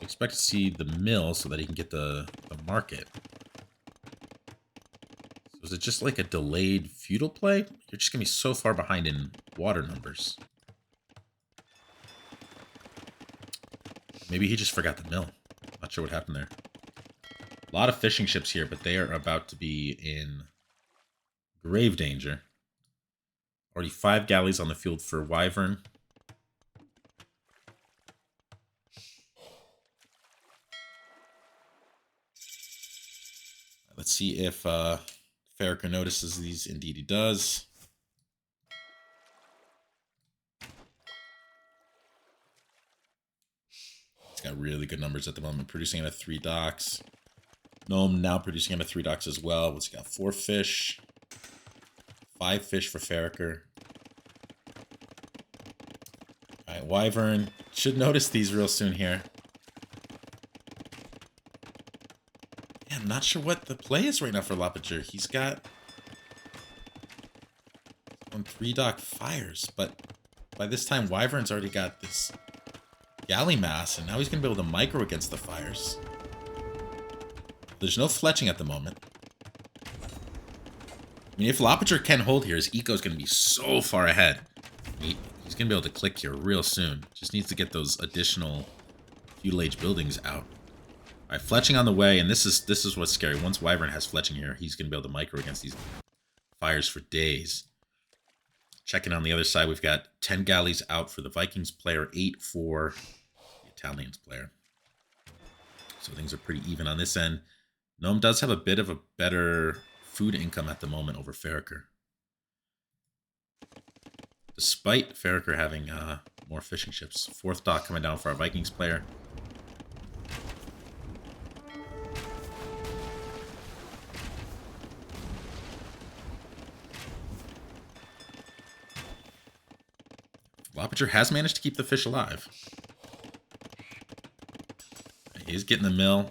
I expect to see the mill so that he can get the market. So is it just like a delayed feudal play? You're just going to be so far behind in water numbers. Maybe he just forgot the mill. Not sure what happened there. A lot of fishing ships here, but they are about to be in grave danger. Already 5 galleys on the field for Wyvern. Let's see if Feroker notices these. Indeed he does. He's got really good numbers at the moment, producing him at 3 docks. Gnome now producing him at 3 docks as well. What's he got? 4 fish. 5 fish for Feroker. Alright, Wyvern should notice these real soon here. Yeah, I'm not sure what the play is right now for Lopager. He's got 3 dock fires, but by this time Wyvern's already got this galley mass, and now he's going to be able to micro against the fires. There's no fletching at the moment. I mean, if Lopager can hold here, his eco is going to be so far ahead. He's going to be able to click here real soon. Just needs to get those additional feudal age buildings out. All right, fletching on the way, and this is what's scary. Once Wyvern has fletching here, he's going to be able to micro against these fires for days. Checking on the other side, we've got 10 galleys out for the Vikings player, 8 for the Italians player. So things are pretty even on this end. Gnome does have a bit of a better food income at the moment over Feroker. Despite Feroker having more fishing ships. 4th dock coming down for our Vikings player. Lopager has managed to keep the fish alive. He's getting the mill.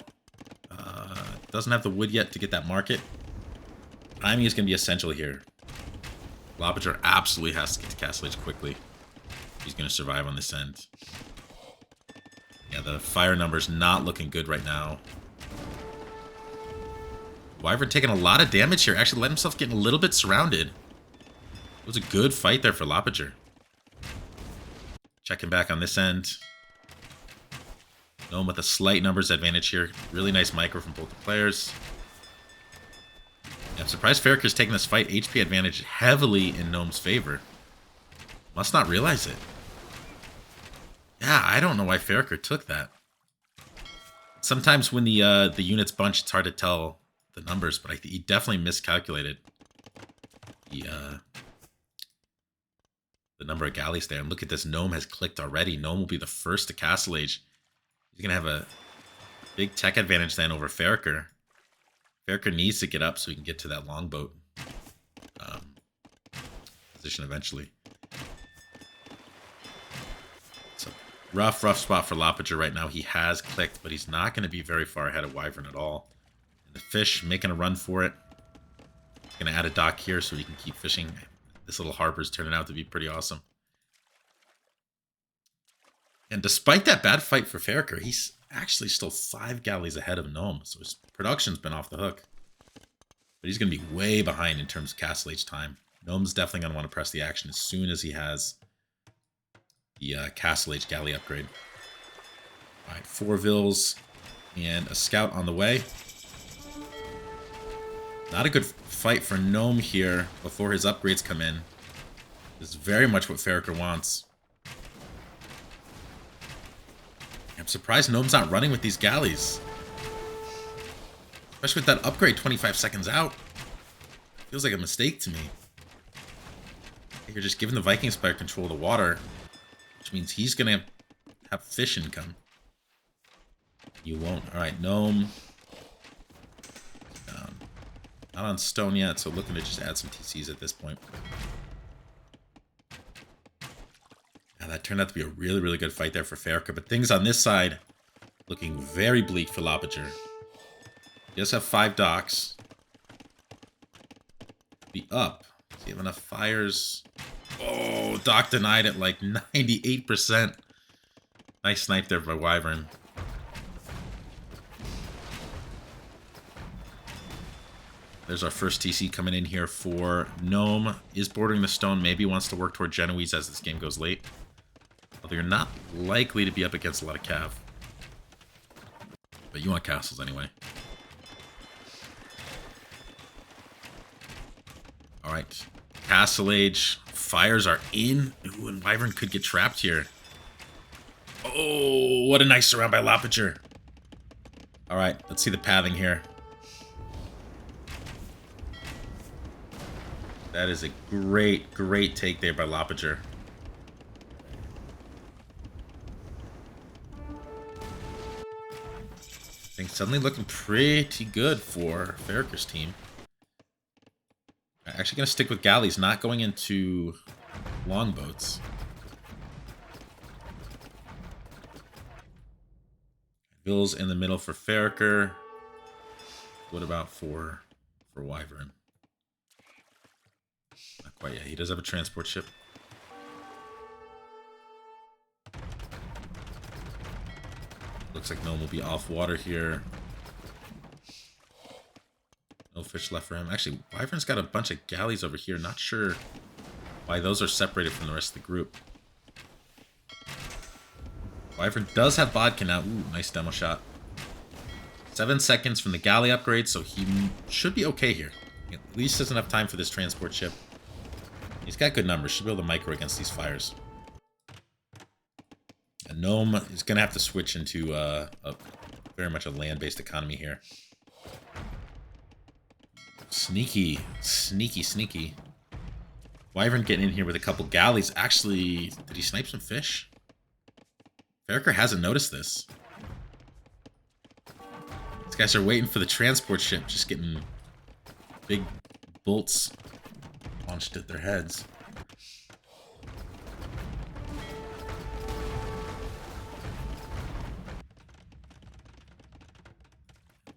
Doesn't have the wood yet to get that market. Timing is going to be essential here. Lopager absolutely has to get to Castle Age quickly. He's going to survive on this end. Yeah, the fire number's not looking good right now. Wyvern taking a lot of damage here. Actually let himself get a little bit surrounded. It was a good fight there for Lopager. Checking back on this end. Gnome with a slight numbers advantage here. Really nice micro from both the players. Yeah, I'm surprised Feroker's taking this fight. HP advantage heavily in Gnome's favor. Must not realize it. Yeah, I don't know why Feroker took that. Sometimes when the units bunch, it's hard to tell the numbers, but he definitely miscalculated the number of galleys there. And look at this, Gnome has clicked already. Gnome will be the first to Castle Age. He's going to have a big tech advantage then over Feroker. Feroker needs to get up so he can get to that longboat position eventually. It's a rough spot for Lopager right now. He has clicked, but he's not going to be very far ahead of Wyvern at all. And the fish making a run for it. He's going to add a dock here so he can keep fishing. This little harbor's turning out to be pretty awesome. And despite that bad fight for Feroker, he's actually still 5 galleys ahead of Gnome, so his production's been off the hook. But he's going to be way behind in terms of Castle Age time. Gnome's definitely going to want to press the action as soon as he has the Castle Age galley upgrade. All right, 4 Vills and a scout on the way. Not a good fight for Gnome here before his upgrades come in. This is very much what Feroker wants. I'm surprised Gnome's not running with these galleys. Especially with that upgrade 25 seconds out. Feels like a mistake to me. You're just giving the Viking Spire control of the water, which means he's going to have fish income. You won't. Alright, Gnome. Not on stone yet, so looking to just add some TCs at this point. Now, that turned out to be a really, really good fight there for Feroker, but things on this side looking very bleak for Lopager. He does have 5 docks. Be up. Does he have enough fires? Oh, dock denied at like 98%. Nice snipe there by Wyvern. There's our first TC coming in here for Gnome. Is bordering the stone. Maybe wants to work toward Genoese as this game goes late. Although you're not likely to be up against a lot of cav. But you want castles anyway. Alright. Castle Age. Fires are in. Ooh, and Wyvern could get trapped here. Oh, what a nice surround by Lopager. Alright, let's see the pathing here. That is a great, great take there by Lopager. Things suddenly looking pretty good for Feroker's team. Actually going to stick with galleys, not going into longboats. Bills in the middle for Feroker. What about for Wyvern? Not quite yet. He does have a transport ship. Looks like Gnome will be off water here. No fish left for him. Actually, Wyvern's got a bunch of galleys over here. Not sure why those are separated from the rest of the group. Wyvern does have vodka now. Ooh, nice demo shot. 7 seconds from the galley upgrade, so he should be okay here. At least has enough time for this transport ship. He's got good numbers. Should be able to micro against these fires. And Gnome is going to have to switch into very much a land-based economy here. Sneaky, sneaky, sneaky. Wyvern getting in here with a couple galleys. Actually, did he snipe some fish? Feroker hasn't noticed this. These guys are waiting for the transport ship, just getting big bolts launched at their heads.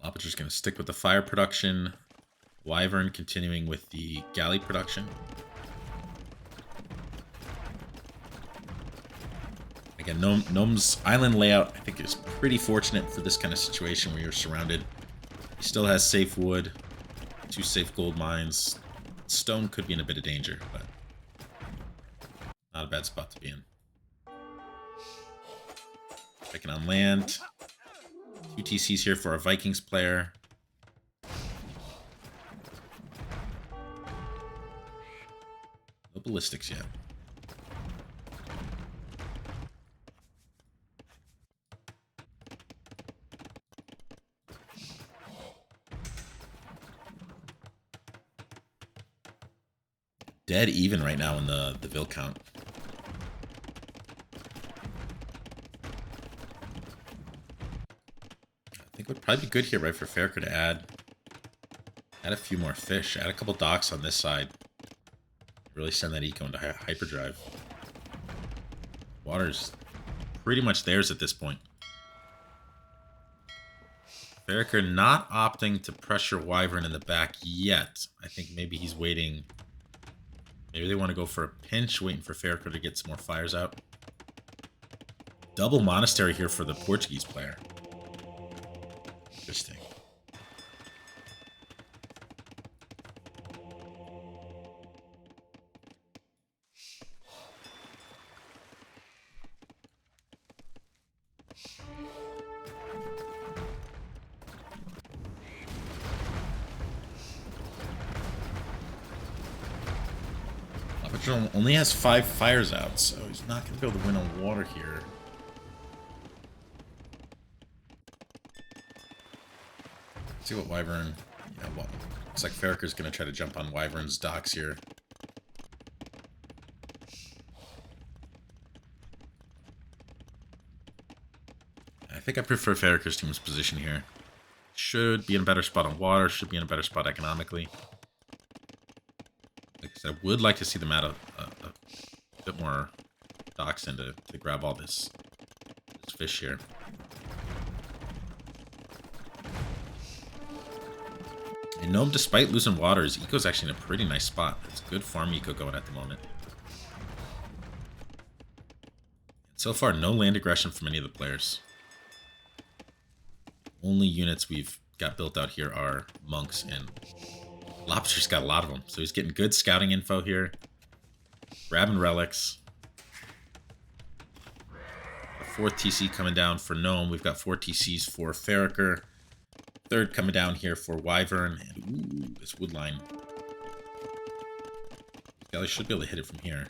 Lopager's going to stick with the fire production. Wyvern continuing with the galley production. Again, Gnome's island layout, I think, is pretty fortunate for this kind of situation where you're surrounded. He still has safe wood, 2 safe gold mines. Stone could be in a bit of danger, but not a bad spot to be in. Checking on land. 2 TCs here for our Vikings player. No ballistics yet. Dead even right now in the Vil count. I think it would probably be good here, right, for Feroker to add a few more fish. Add a couple docks on this side. Really send that eco into hyperdrive. Water's pretty much theirs at this point. Feroker not opting to pressure Wyvern in the back yet. I think maybe he's waiting. Maybe they want to go for a pinch, waiting for Feroker to get some more fires out. Double monastery here for the Portuguese player. Interesting. Patrol only has 5 fires out, so he's not going to be able to win on water here. Let's see what Wyvern... Yeah, well, looks like Feroker's going to try to jump on Wyvern's docks here. I think I prefer Feroker's team's position here. Should be in a better spot on water, should be in a better spot economically. Like I said, I would like to see them add a bit more docks in to grab all this fish here. And Gnome, despite losing water, his eco's actually in a pretty nice spot. It's good farm eco going at the moment. So far, no land aggression from any of the players. Only units we've got built out here are monks, and Lobster's got a lot of them. So he's getting good scouting info here. Grabbing relics. A 4th TC coming down for Gnome. We've got 4 TCs for Feroker. 3rd coming down here for Wyvern. And ooh, this wood line. Galley should be able to hit it from here.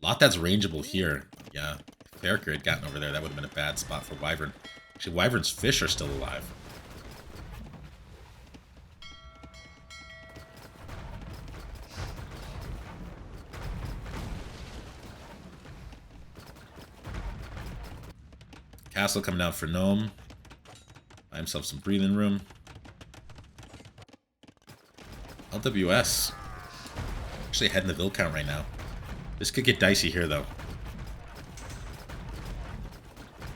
Lot that's rangeable here. Yeah, if Feroker had gotten over there, that would have been a bad spot for Wyvern. Actually, Wyvern's fish are still alive. Castle coming down for Gnome. Buy himself some breathing room. LWS. Actually ahead in the build count right now. This could get dicey here, though.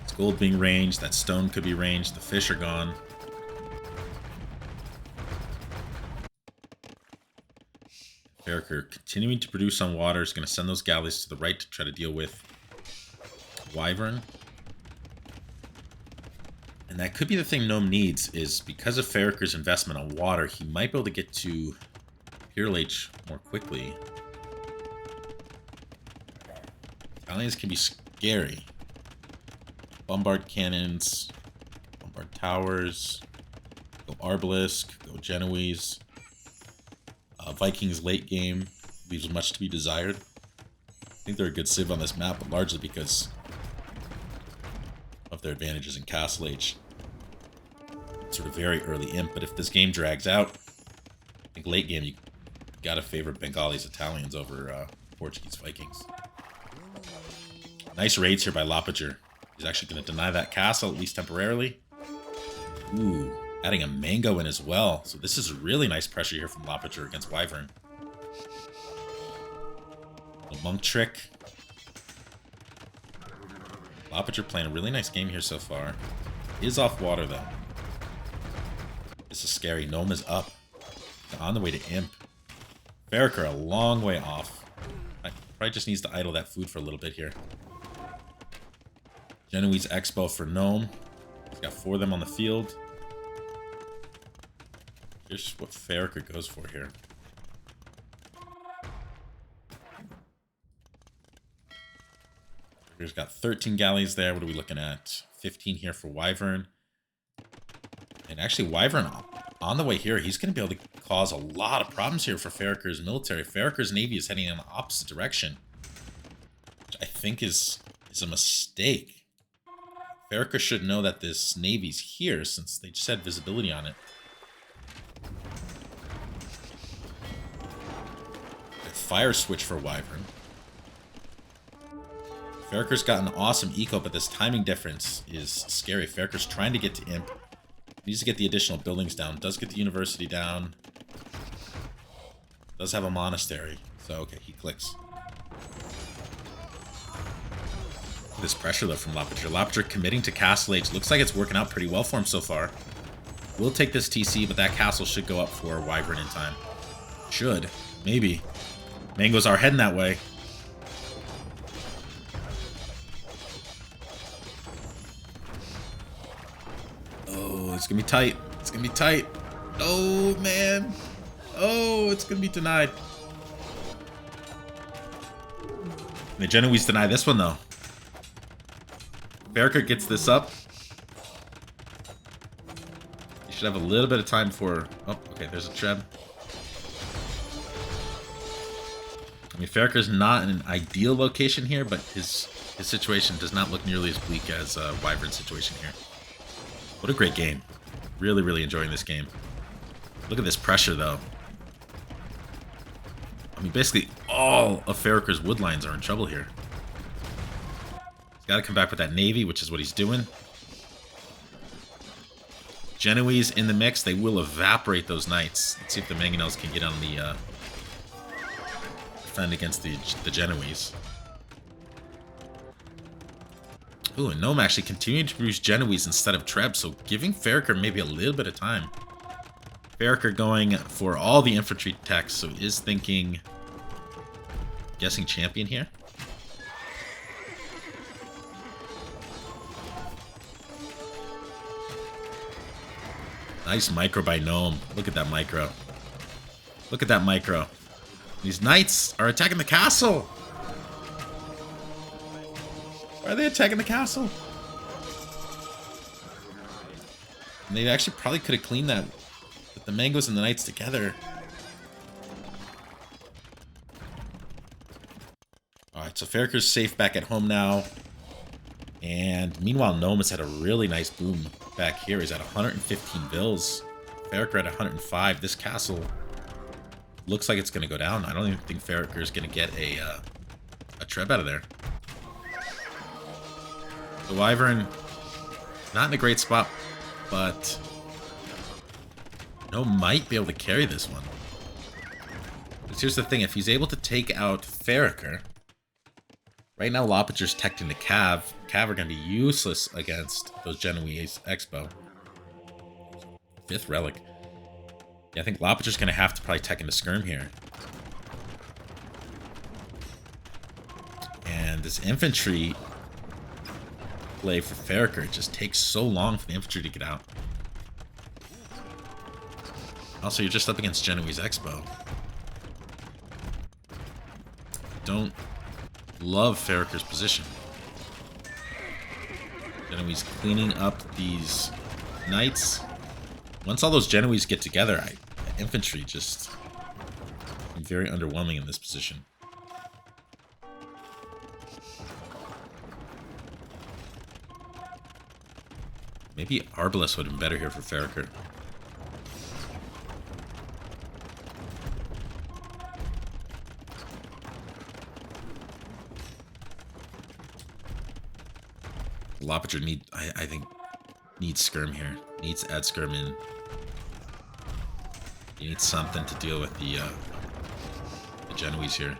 It's gold being ranged. That stone could be ranged. The fish are gone. Feroker continuing to produce on water is going to send those galleys to the right to try to deal with Wyvern. And that could be the thing Gnome needs, is because of Feroker's investment on water, he might be able to get to Imperial H more quickly. Italians can be scary. Bombard cannons, bombard towers, go Arbalisk, go Genoese. Vikings late game leaves much to be desired. I think they're a good civ on this map, but largely because of their advantages in Castle Age. Sort of very early imp, but if this game drags out, I think late game you gotta favor Bengalis Italians over Portuguese Vikings. Nice raids here by Lopager. He's actually going to deny that castle, at least temporarily. Ooh, adding a mango in as well. So this is really nice pressure here from Lopager against Wyvern. A monk trick. Lopager playing a really nice game here so far. Is off water, though. This is scary. Gnome is up. On the way to imp. Feroker a long way off. Probably just needs to idle that food for a little bit here. Genoese Expo for Gnome. He's got 4 of them on the field. Here's what Feroker goes for here. Feroker's got 13 galleys there. What are we looking at? 15 here for Wyvern. And actually, Wyvern on the way here, he's going to be able to cause a lot of problems here for Feroker's military. Feroker's navy is heading in the opposite direction, which I think is a mistake. Feroker should know that this navy's here, since they just had visibility on it. A fire switch for Wyvern. Feroker's got an awesome eco, but this timing difference is scary. Feroker's trying to get to imp. Needs to get the additional buildings down. Does get the university down. Does have a monastery. So, okay, he clicks. This pressure, though, from Lopager. Lopager committing to Castle Age. Looks like it's working out pretty well for him so far. We'll take this TC, but that castle should go up for Wyvern in time. Should. Maybe. Mangoes are heading that way. Oh, it's gonna be tight. It's gonna be tight. Oh, man. Oh, it's gonna be denied. The Genoese deny this one, though. Feroker gets this up. You should have a little bit of time for... Oh, okay, there's a Treb. I mean, Feroker's not in an ideal location here, but his situation does not look nearly as bleak as Wyvern's situation here. What a great game. Really, really enjoying this game. Look at this pressure, though. I mean, basically all of Feroker's wood lines are in trouble here. He's got to come back with that Navy, which is what he's doing. Genoese in the mix. They will evaporate those knights. Let's see if the Mangonels can get on the... defend against the Genoese. Ooh, and Gnome actually continuing to produce Genoese instead of Treb, so giving Feroker maybe a little bit of time. Feroker going for all the infantry techs, so is thinking... guessing champion here? Nice micro by Gnome. Look at that micro. Look at that micro. These knights are attacking the castle! Why are they attacking the castle? And they actually probably could have cleaned that with the mangoes and the knights together. Alright, so Feroker's safe back at home now. And meanwhile, Gnome has had a really nice boom back here. He's at 115 bills. Feroker at 105. This castle looks like it's going to go down. I don't even think Feroker is going to get a Treb out of there. The Wyvern, not in a great spot, but Gnome might be able to carry this one. Because here's the thing, if he's able to take out Feroker, right now Lopager's teching the Cav. Cav are going to be useless against those Genoese Expo. 5th Relic. Yeah, I think Lopager's going to have to probably tech into Skirm here. And this infantry play for Feroker, it just takes so long for the infantry to get out. Also, you're just up against Genoese Expo. Don't love Feroker's position. Genoese cleaning up these knights. Once all those Genoese get together, infantry just very underwhelming in this position. Maybe Arbalest would have been better here for Feroker. Lopager I think needs Skirm here. Needs to add Skirm in. He needs something to deal with the Genoese here.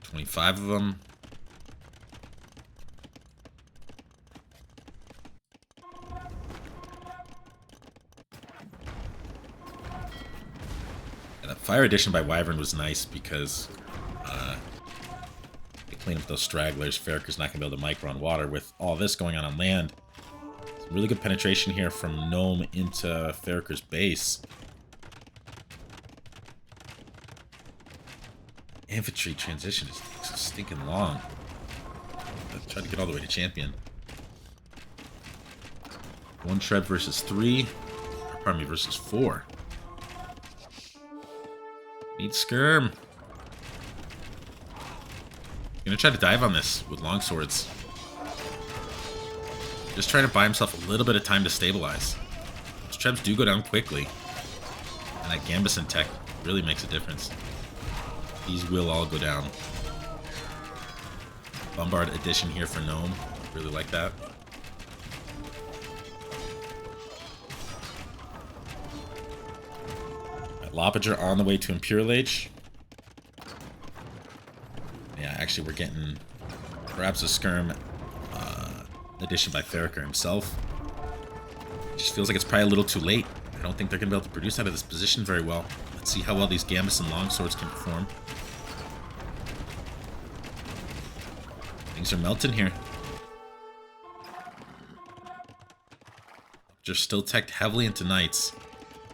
25 of them. Yeah, that fire addition by Wyvern was nice because they clean up those stragglers. Feroker's not going to be able to micro on water with all this going on land. Some really good penetration here from Gnome into Feroker's base. Infantry transition is so stinking long. I'll try to get all the way to champion. 1 Treb versus 3. Or pardon me, versus 4. Need Skirm. Gonna try to dive on this with longswords. Just trying to buy himself a little bit of time to stabilize. Those Trebs do go down quickly. And that Gambison tech really makes a difference. These will all go down. Bombard addition here for Gnome. Really like that. Lopager on the way to Imperial Age. Yeah, actually we're getting perhaps a Skirm addition by Feroker himself. It just feels like it's probably a little too late. I don't think they're going to be able to produce out of this position very well. Let's see how well these Gambison longswords can perform. Things are melting here. Just still teched heavily into knights.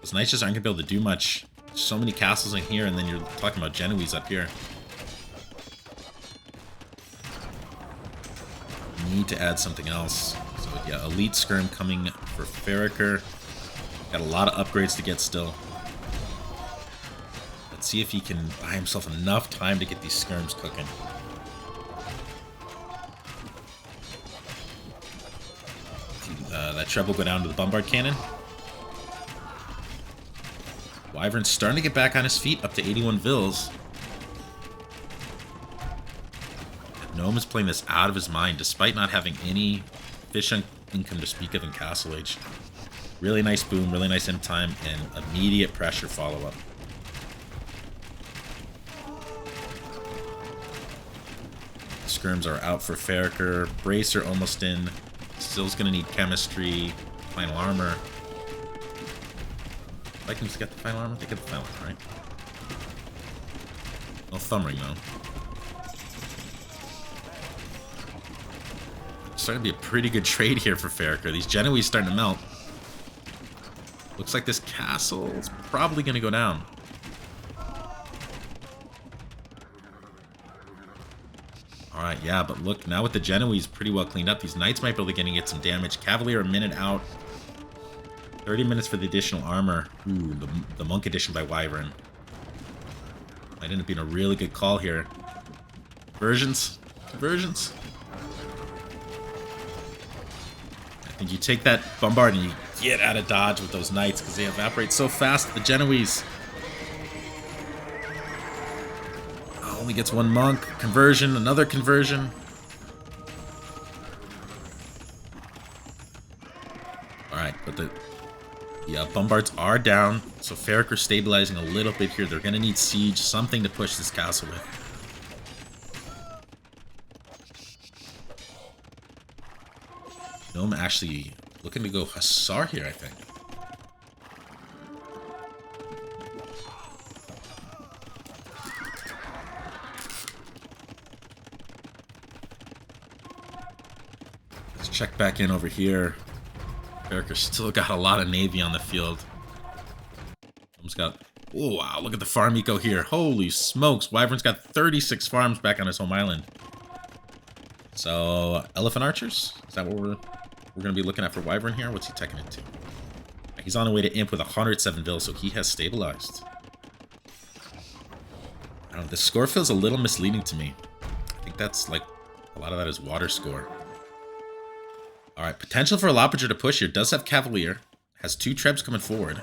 Those knights just aren't going to be able to do much. So many castles in here, and then you're talking about Genoese up here. Need to add something else. So yeah, elite skirm coming for Feroker. Got a lot of upgrades to get still. Let's see if he can buy himself enough time to get these skirms cooking. That treble go down to the bombard cannon. Wyvern's starting to get back on his feet, up to 81 vills. Gnome is playing this out of his mind, despite not having any fish income to speak of in Castle Age. Really nice boom, really nice end time, and immediate pressure follow-up. Skirms are out for Feroker. Bracer almost in. Still's gonna need chemistry. Final armor. Vikings get the final armor? They get the final armor, right? No thumb ring, though. Starting to be a pretty good trade here for Feroker. These Genoese starting to melt. Looks like this castle is probably going to go down. Alright, yeah, but look, now with the Genoese pretty well cleaned up, these knights might be able to get some damage. Cavalier a minute out. 30 minutes for the additional armor. Ooh, the monk edition by Wyvern. Might end up being a really good call here. Conversions. Conversions. I think you take that bombard and you get out of dodge with those knights because they evaporate so fast. The Genoese. Only gets one monk. Conversion. Another conversion. Alright, but the bombards are down. So Feroker stabilizing a little bit here. They're going to need siege. Something to push this castle with. Gnome actually looking to go Hussar here, I think. Let's check back in over here. Feroker's still got a lot of navy on the field. Gnome's got... Oh, wow, look at the farm eco here. Holy smokes. Wyvern's got 36 farms back on his home island. So, elephant archers? Is that what we're going to be looking at for Wyvern here? What's he taking it to? He's on the way to Imp with 107 vills, so he has stabilized. I don't know, the score feels a little misleading to me. I think that's like, a lot of that is water score. Alright, potential for Lopager to push here. Does have Cavalier. Has 2 trebs coming forward.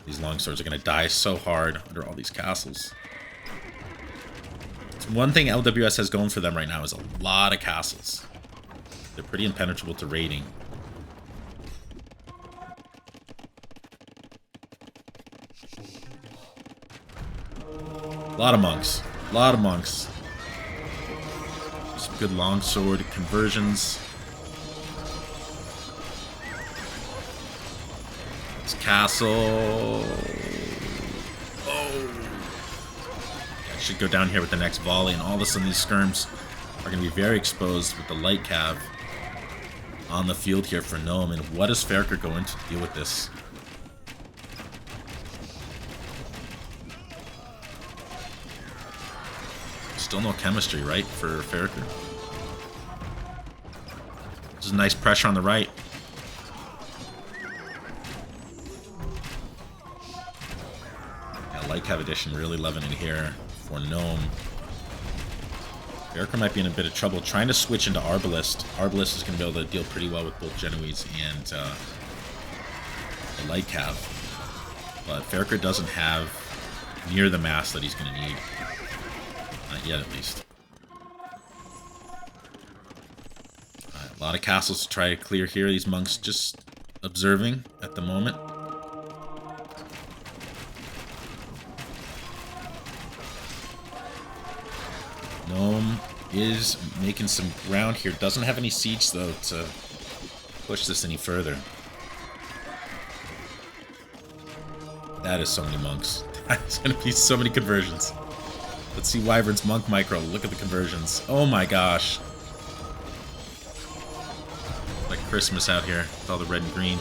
These longswords are going to die so hard under all these castles. One thing LWS has going for them right now is a lot of castles. They're pretty impenetrable to raiding. A lot of monks. A lot of monks. Some good longsword conversions. This castle... Should go down here with the next volley, and all of a sudden these skirms are going to be very exposed with the light cav on the field here for Gnome. And what does Feroker go into to deal with this? Still no chemistry, right, for Feroker? This is nice pressure on the right. Yeah, light cav edition really loving it here. For Gnome. Feroker might be in a bit of trouble trying to switch into Arbalest. Arbalest is going to be able to deal pretty well with both Genoese and the light cav. But Feroker doesn't have near the mass that he's going to need. Not yet, at least. A lot of castles to try to clear here. These monks just observing at the moment. Gnome is making some ground here. Doesn't have any siege, though, to push this any further. That is so many monks. That's going to be so many conversions. Let's see Wyvern's Monk Micro. Look at the conversions. Oh my gosh. Like Christmas out here with all the red and green.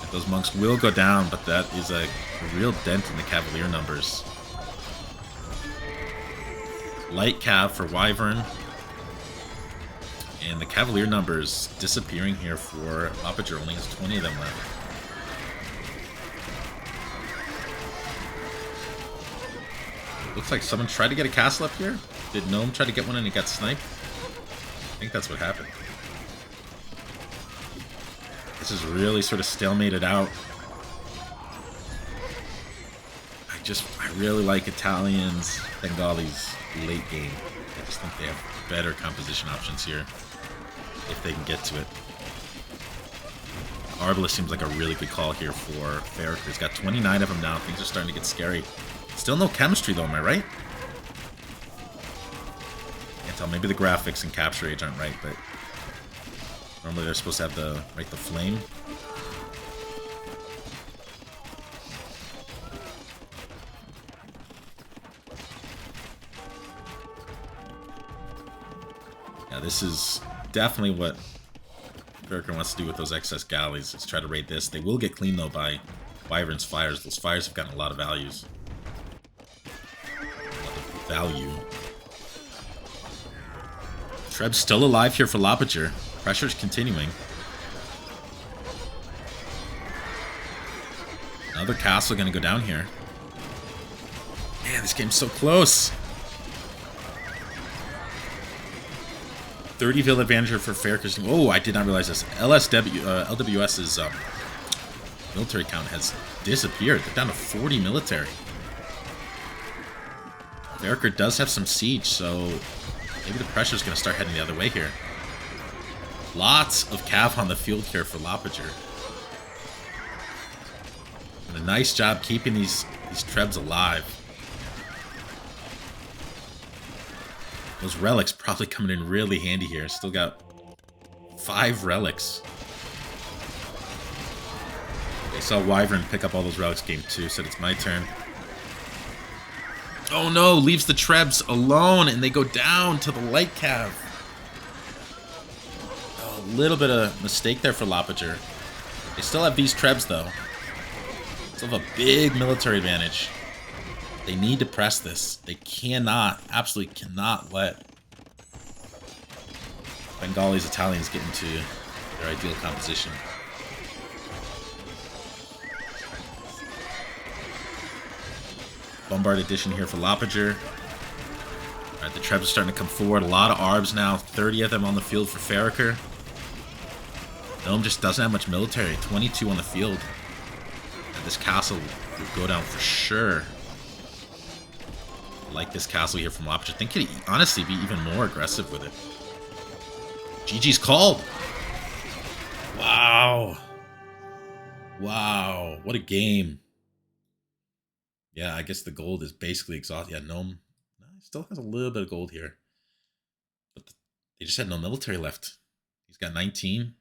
And those monks will go down, but that is a real dent in the Cavalier numbers. Light Cav for Wyvern. And the Cavalier numbers disappearing here for Lopager. Only has 20 of them left. Looks like someone tried to get a castle up here. Did Gnome try to get one and he got sniped? I think that's what happened. This is really sort of stalemated out. I really like Italians, Bengalis late game. I just think they have better composition options here if they can get to it. Arbalest seems like a really good call here for Feroker. He's got 29 of them now. Things are starting to get scary. Still no chemistry though, am I right? Can't tell. Maybe the graphics and capture age aren't right, but normally they're supposed to have the flame. Yeah, this is definitely what Feroker wants to do with those excess galleys, is try to raid this. They will get clean though by Wyvern's fires. Those fires have gotten a lot of values. Value. Treb's still alive here for Lopager. Pressure's continuing. Another castle gonna go down here. Man, this game's so close. 30 Vil advantage for Feroker's. Oh, I did not realize this. LWS's military count has disappeared. They're down to 40 military. Feroker does have some siege, so maybe the pressure's going to start heading the other way here. Lots of cav on the field here for Lopager. And a nice job keeping these Trebs alive. Those relics probably coming in really handy here. Still got 5 relics. They saw Wyvern pick up all those relics game 2, so it's my turn. Oh no, leaves the Trebs alone, and they go down to the light cav. A little bit of mistake there for Lopager. They still have these Trebs, though. Still have a big military advantage. They need to press this. They cannot, absolutely cannot let Bengalis, Italians get into their ideal composition. Bombard edition here for Lopager. Alright, the Trebs are starting to come forward. A lot of ARBs now. 30 of them on the field for Feroker. Gnome just doesn't have much military. 22 on the field. And this castle will go down for sure. I like this castle here from Lopager. I think it could honestly be even more aggressive with it. GG's called. Wow. Wow. What a game. Yeah, I guess the gold is basically exhausted. Yeah, Gnome still has a little bit of gold here. But they just had no military left. He's got 19.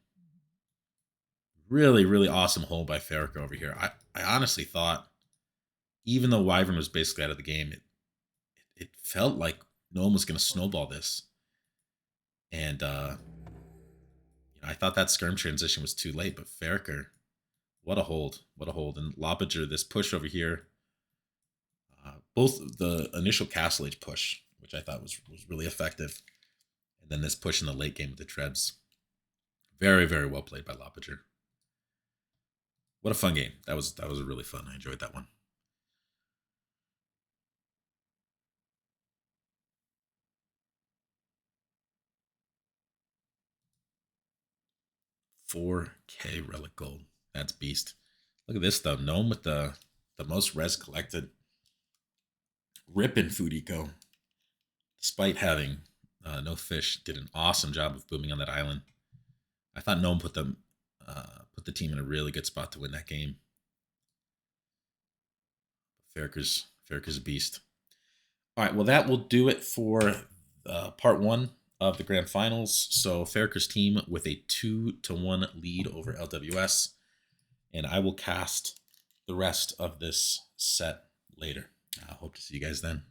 Really, really awesome hold by Feroker over here. I honestly thought, even though Wyvern was basically out of the game, it felt like Gnome was going to snowball this. And I thought that skirm transition was too late, but Feroker, what a hold. What a hold. And Lopager, this push over here, both the initial Castle Age push, which I thought was really effective, and then this push in the late game with the Trebs. Very, very well played by Lopager. What a fun game. That was really fun. I enjoyed that one. $4K relic gold. That's beast. Look at this though. Gnome with the most res collected. Ripping food eco. Despite having no fish, did an awesome job of booming on that island. I thought Gnome put the team in a really good spot to win that game. Feroker's a beast. All right, well that will do it for part 1 of the grand finals. So Feroker's team with a 2-1 lead over LWS, and I will cast the rest of this set later. I hope to see you guys then.